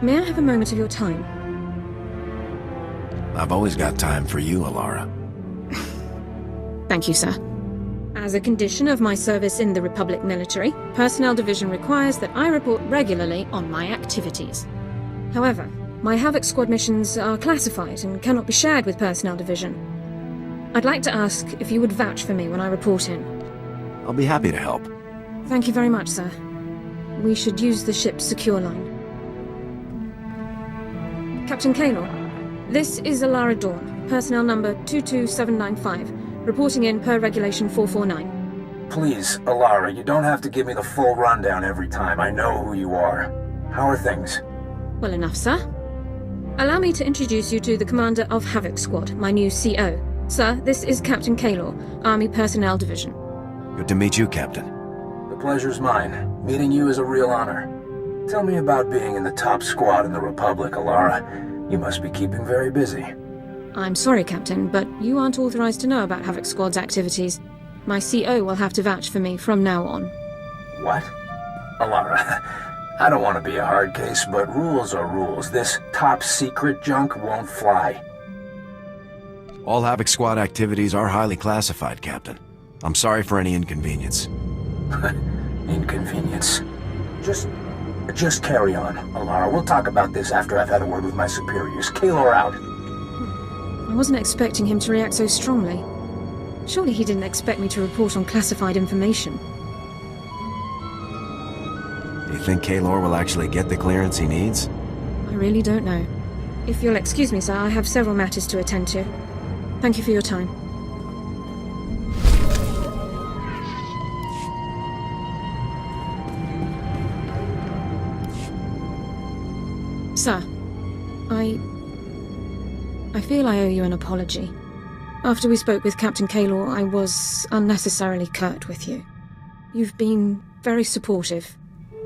May I have a moment of your time? I've always got time for you, Alara. Thank you, sir. As a condition of my service in the Republic military, Personnel Division requires that I report regularly on my activities. However, my Havoc Squad missions are classified and cannot be shared with Personnel Division. I'd like to ask if you would vouch for me when I report in. I'll be happy to help. Thank you very much, sir. We should use the ship's secure line. Captain Kaylor, this is Alara Dawn, personnel number 22795, reporting in per Regulation 449. Please, Alara, you don't have to give me the full rundown every time. I know who you are. How are things? Well enough, sir. Allow me to introduce you to the commander of Havoc Squad, my new CO. Sir, this is Captain Kaylor, Army Personnel Division. Good to meet you, Captain. The pleasure's mine. Meeting you is a real honor. Tell me about being in the top squad in the Republic, Alara. You must be keeping very busy. I'm sorry, Captain, but you aren't authorized to know about Havoc Squad's activities. My CO will have to vouch for me from now on. What? Alara, I don't want to be a hard case, but rules are rules. This top-secret junk won't fly. All Havoc Squad activities are highly classified, Captain. I'm sorry for any inconvenience. Inconvenience. Just carry on, Alara. We'll talk about this after I've had a word with my superiors. Kaylor out. I wasn't expecting him to react so strongly. Surely he didn't expect me to report on classified information. Do you think Kaylor will actually get the clearance he needs? I really don't know. If you'll excuse me, sir, I have several matters to attend to. Thank you for your time. Sir, I feel I owe you an apology. After we spoke with Captain Kaylor, I was unnecessarily curt with you. You've been very supportive.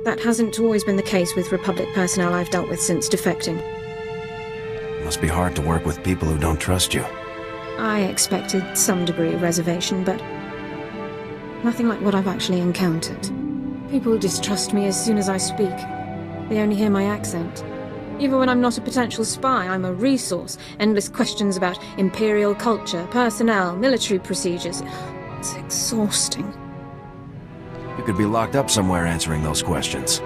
That hasn't always been the case with Republic personnel I've dealt with since defecting. It must be hard to work with people who don't trust you. I expected some degree of reservation, but nothing like what I've actually encountered. People distrust me as soon as I speak. They only hear my accent. Even when I'm not a potential spy, I'm a resource. Endless questions about Imperial culture, personnel, military procedures. It's exhausting. You could be locked up somewhere answering those questions.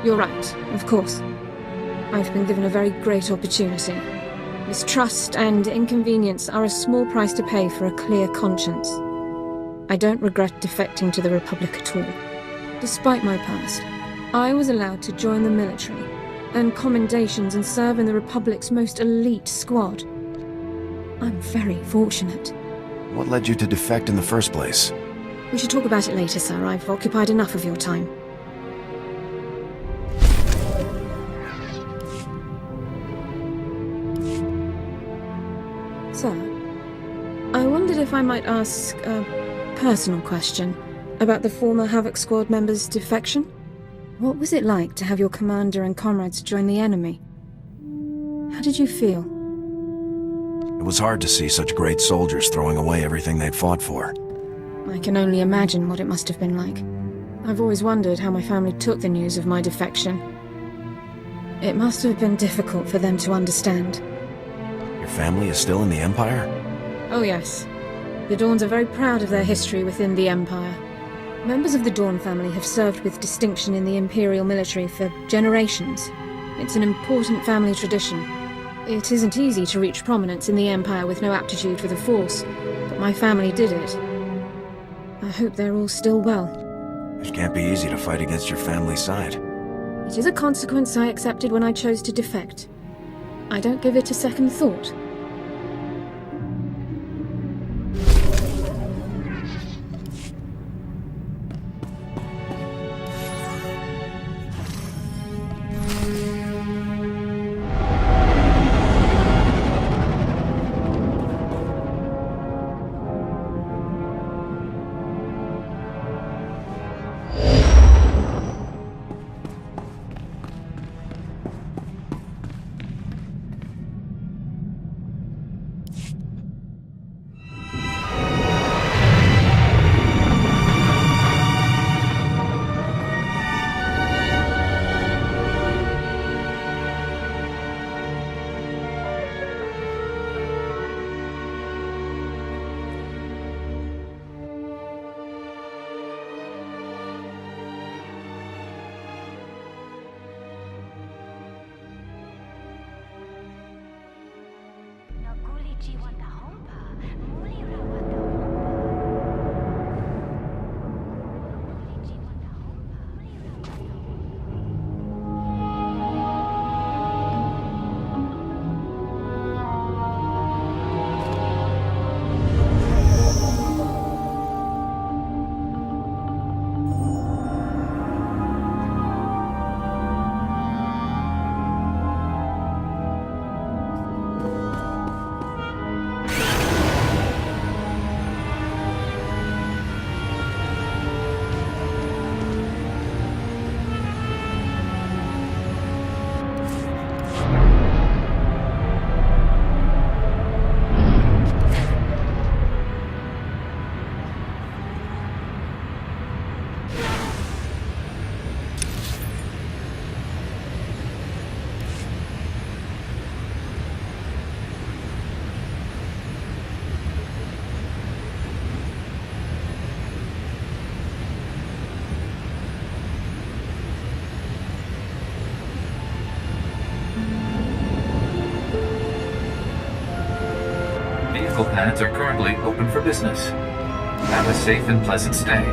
You're right, of course. I've been given a very great opportunity. Mistrust and inconvenience are a small price to pay for a clear conscience. I don't regret defecting to the Republic at all. Despite my past, I was allowed to join the military, earn commendations and serve in the Republic's most elite squad. I'm very fortunate. What led you to defect in the first place? We should talk about it later, sir. I've occupied enough of your time. Sir, I wondered if I might ask a personal question about the former Havoc Squad member's defection? What was it like to have your commander and comrades join the enemy? How did you feel? It was hard to see such great soldiers throwing away everything they'd fought for. I can only imagine what it must have been like. I've always wondered how my family took the news of my defection. It must have been difficult for them to understand. Your family is still in the Empire? Oh yes. The Dawns are very proud of their history within the Empire. Members of the Dawn family have served with distinction in the Imperial military for generations. It's an important family tradition. It isn't easy to reach prominence in the Empire with no aptitude for the Force, but my family did it. I hope they're all still well. It can't be easy to fight against your family's side. It is a consequence I accepted when I chose to defect. I don't give it a second thought. medical pads are currently open for business. Have a safe and pleasant stay.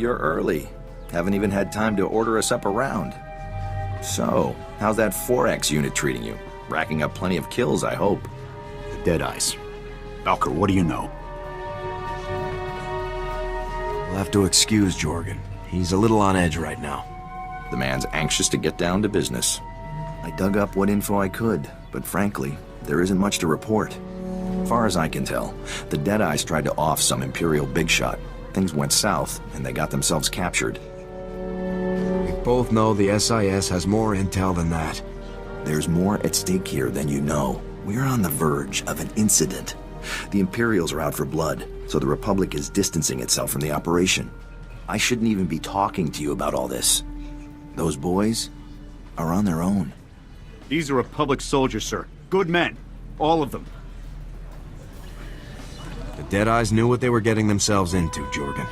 You're early. Haven't even had time to order us up a round. So, how's that 4X unit treating you? Racking up plenty of kills, I hope. The Deadeyes. Valker, what do you know? We'll have to excuse Jorgen. He's a little on edge right now. The man's anxious to get down to business. I dug up what info I could, but frankly, there isn't much to report. As far as I can tell, the Deadeyes tried to off some Imperial big shot. Things went south, and they got themselves captured. We both know the SIS has more intel than that. There's more at stake here than you know. We're on the verge of an incident. The Imperials are out for blood, so the Republic is distancing itself from the operation. I shouldn't even be talking to you about all this. Those boys are on their own. These are Republic soldiers, sir. Good men. All of them. The Deadeyes knew what they were getting themselves into, Jorgen.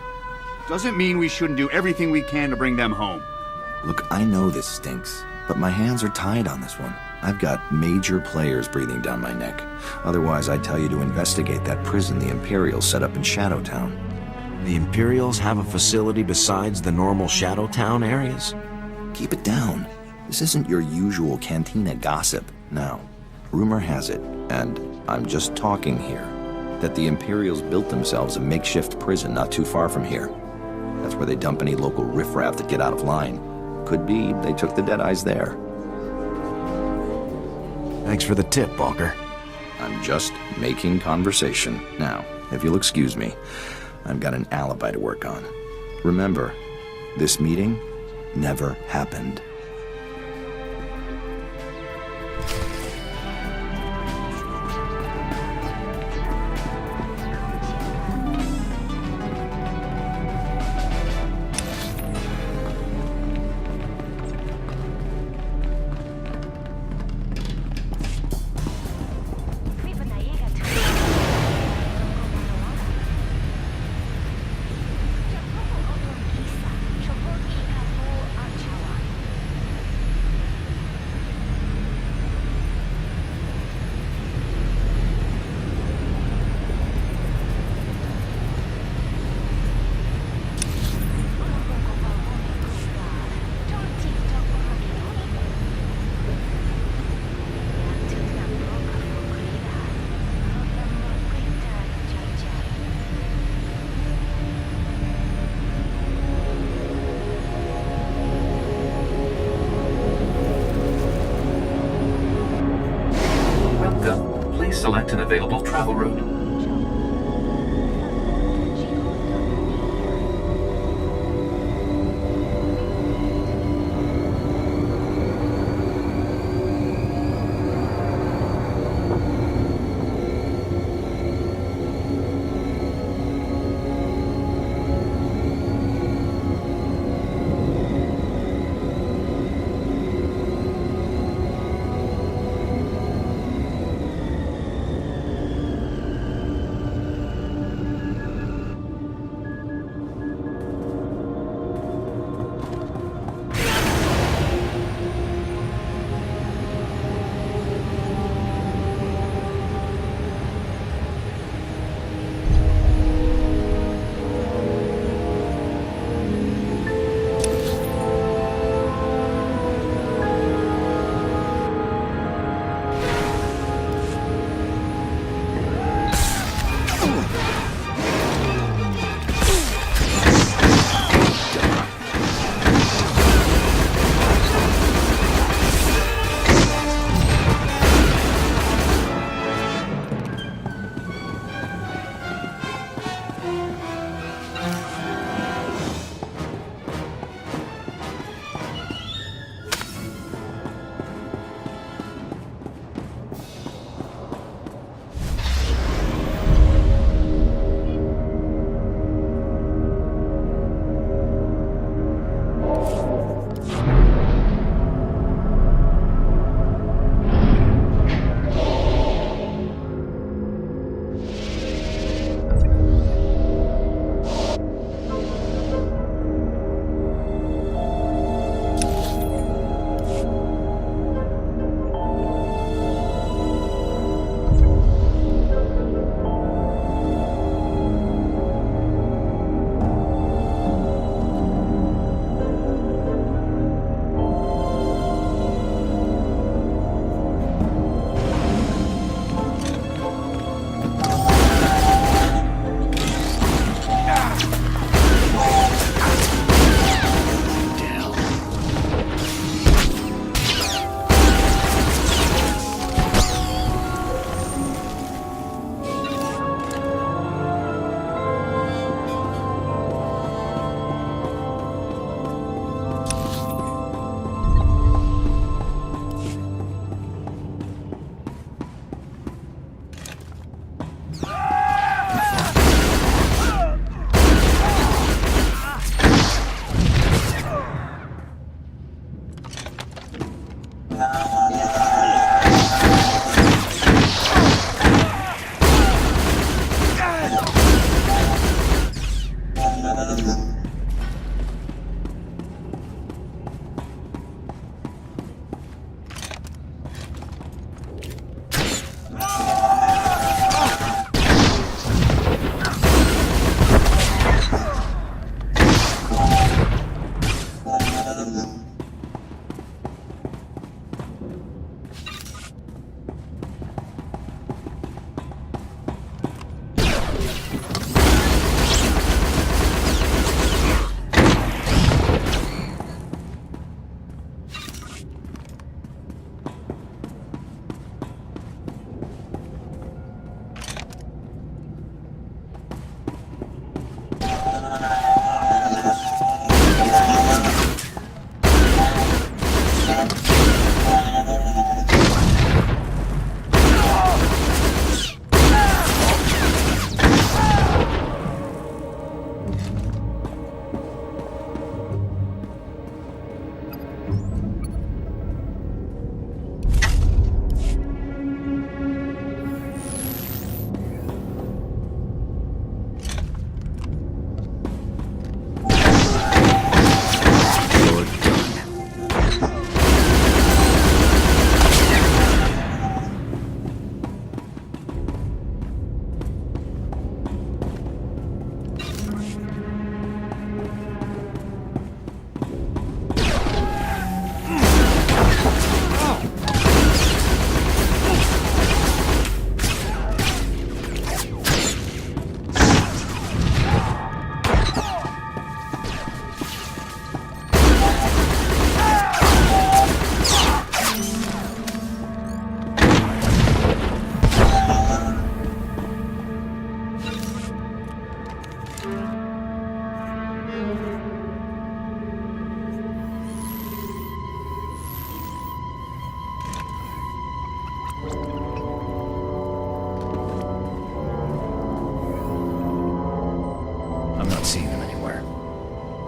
Doesn't mean we shouldn't do everything we can to bring them home. Look, I know this stinks, but my hands are tied on this one. I've got major players breathing down my neck. Otherwise, I'd tell you to investigate that prison the Imperials set up in Shadowtown. The Imperials have a facility besides the normal Shadowtown areas? Keep it down. This isn't your usual cantina gossip. Now, rumor has it, and I'm just talking here, that the Imperials built themselves a makeshift prison not too far from here. That's where they dump any local riffraff that get out of line. Could be they took the Deadeyes there. Thanks for the tip, Valker. I'm just making conversation. Now, if you'll excuse me, I've got an alibi to work on. Remember, this meeting never happened. Select an available travel route.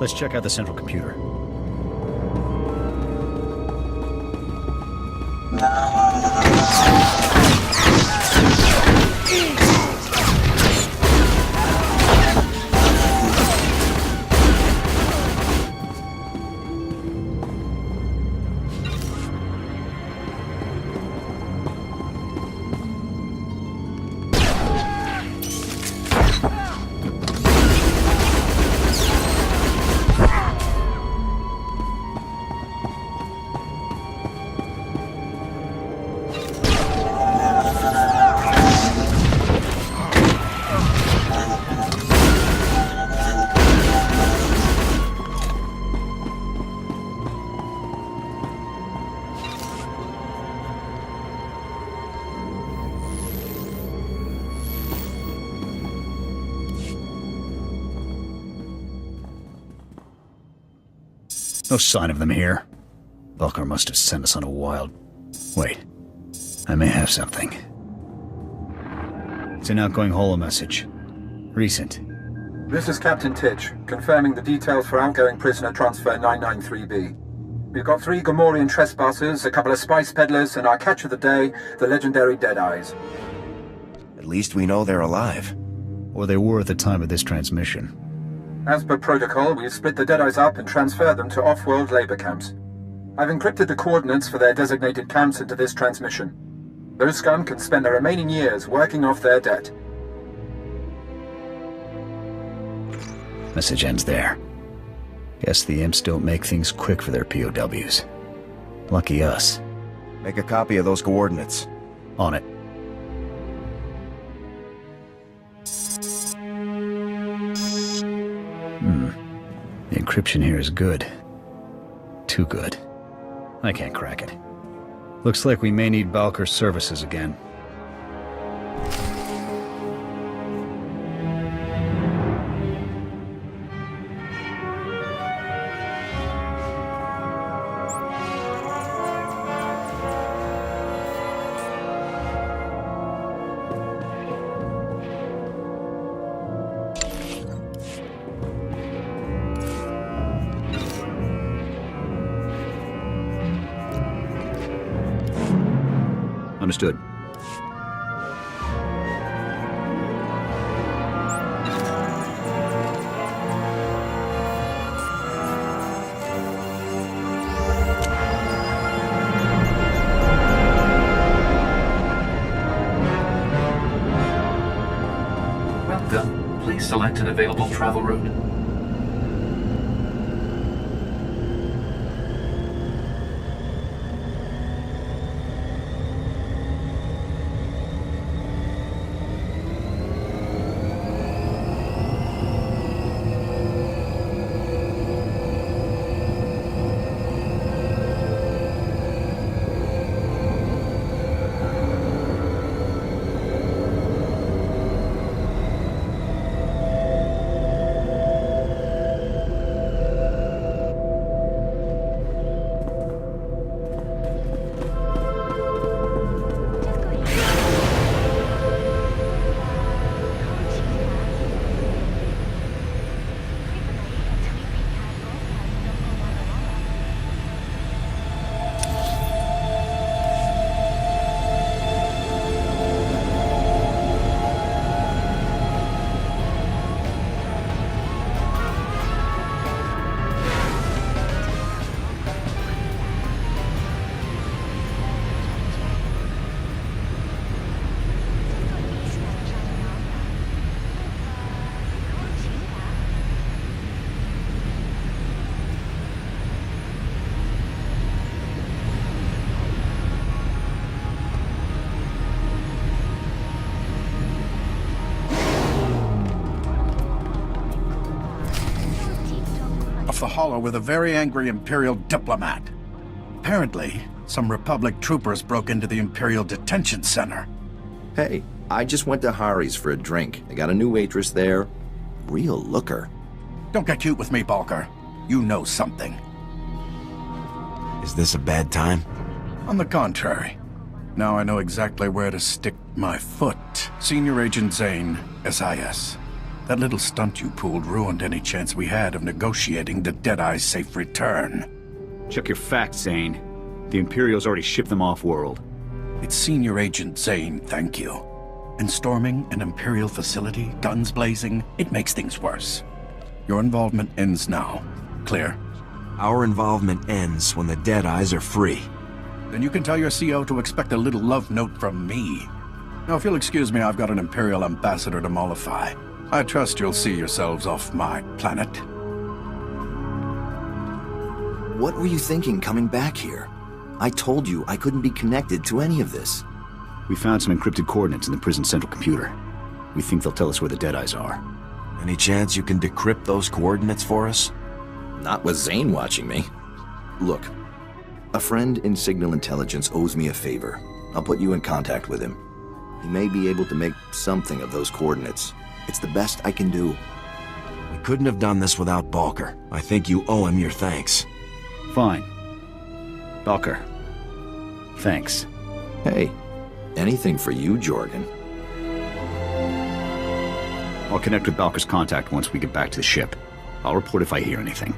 Let's check out the central computer. No sign of them here. Bulker must have sent us on a wild... Wait. I may have something. It's an outgoing holo message. Recent. This is Captain Titch, confirming the details for outgoing prisoner transfer 993B. We've got 3 Gomorian trespassers, a couple of spice peddlers, and our catch of the day, the legendary Deadeyes. At least we know they're alive. Or they were at the time of this transmission. As per protocol, we've split the Deadeyes up and transferred them to off-world labor camps. I've encrypted the coordinates for their designated camps into this transmission. Those scum can spend their remaining years working off their debt. Message ends there. Guess the imps don't make things quick for their POWs. Lucky us. Make a copy of those coordinates. On it. The encryption here is good. Too good. I can't crack it. Looks like we may need Bulker's services again. Understood. Welcome. Please select an available travel route. The holo with a very angry Imperial diplomat. Apparently, some Republic troopers broke into the Imperial Detention Center. Hey, I just went to Hari's for a drink. They got a new waitress there. Real looker. Don't get cute with me, Bulker. You know something. Is this a bad time? On the contrary. Now I know exactly where to stick my foot. Senior Agent Zane, SIS. That little stunt you pulled ruined any chance we had of negotiating the Deadeye's safe return. Check your facts, Zane. The Imperials already shipped them off-world. It's Senior Agent Zane, thank you. And storming an Imperial facility, guns blazing, it makes things worse. Your involvement ends now. Clear? Our involvement ends when the Deadeyes are free. Then you can tell your CO to expect a little love note from me. Now, if you'll excuse me, I've got an Imperial ambassador to mollify. I trust you'll see yourselves off my planet. What were you thinking coming back here? I told you I couldn't be connected to any of this. We found some encrypted coordinates in the prison central computer. We think they'll tell us where the Deadeyes are. Any chance you can decrypt those coordinates for us? Not with Zane watching me. Look, a friend in Signal Intelligence owes me a favor. I'll put you in contact with him. He may be able to make something of those coordinates. It's the best I can do. We couldn't have done this without Balker. I think you owe him your thanks. Fine. Balker. Thanks. Hey, anything for you, Jorgen. I'll connect with Balker's contact once we get back to the ship. I'll report if I hear anything.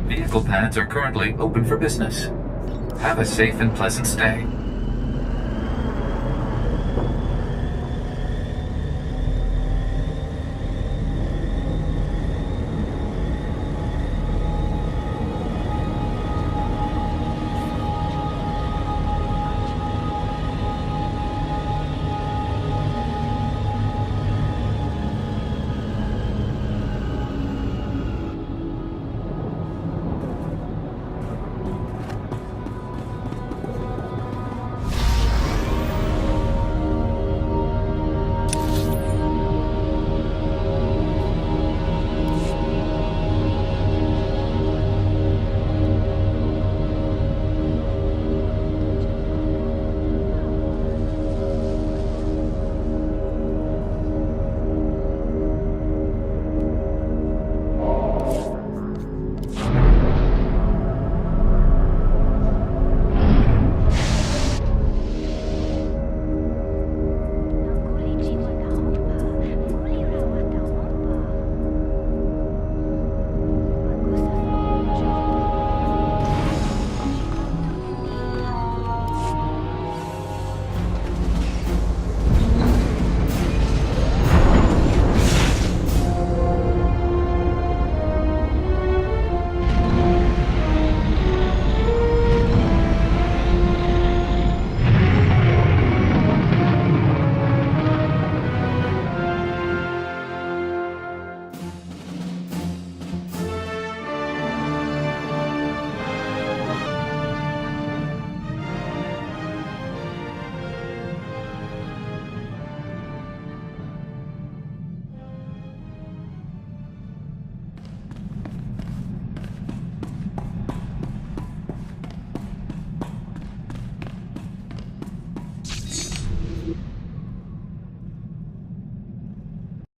Vehicle pads are currently open for business. Have a safe and pleasant stay.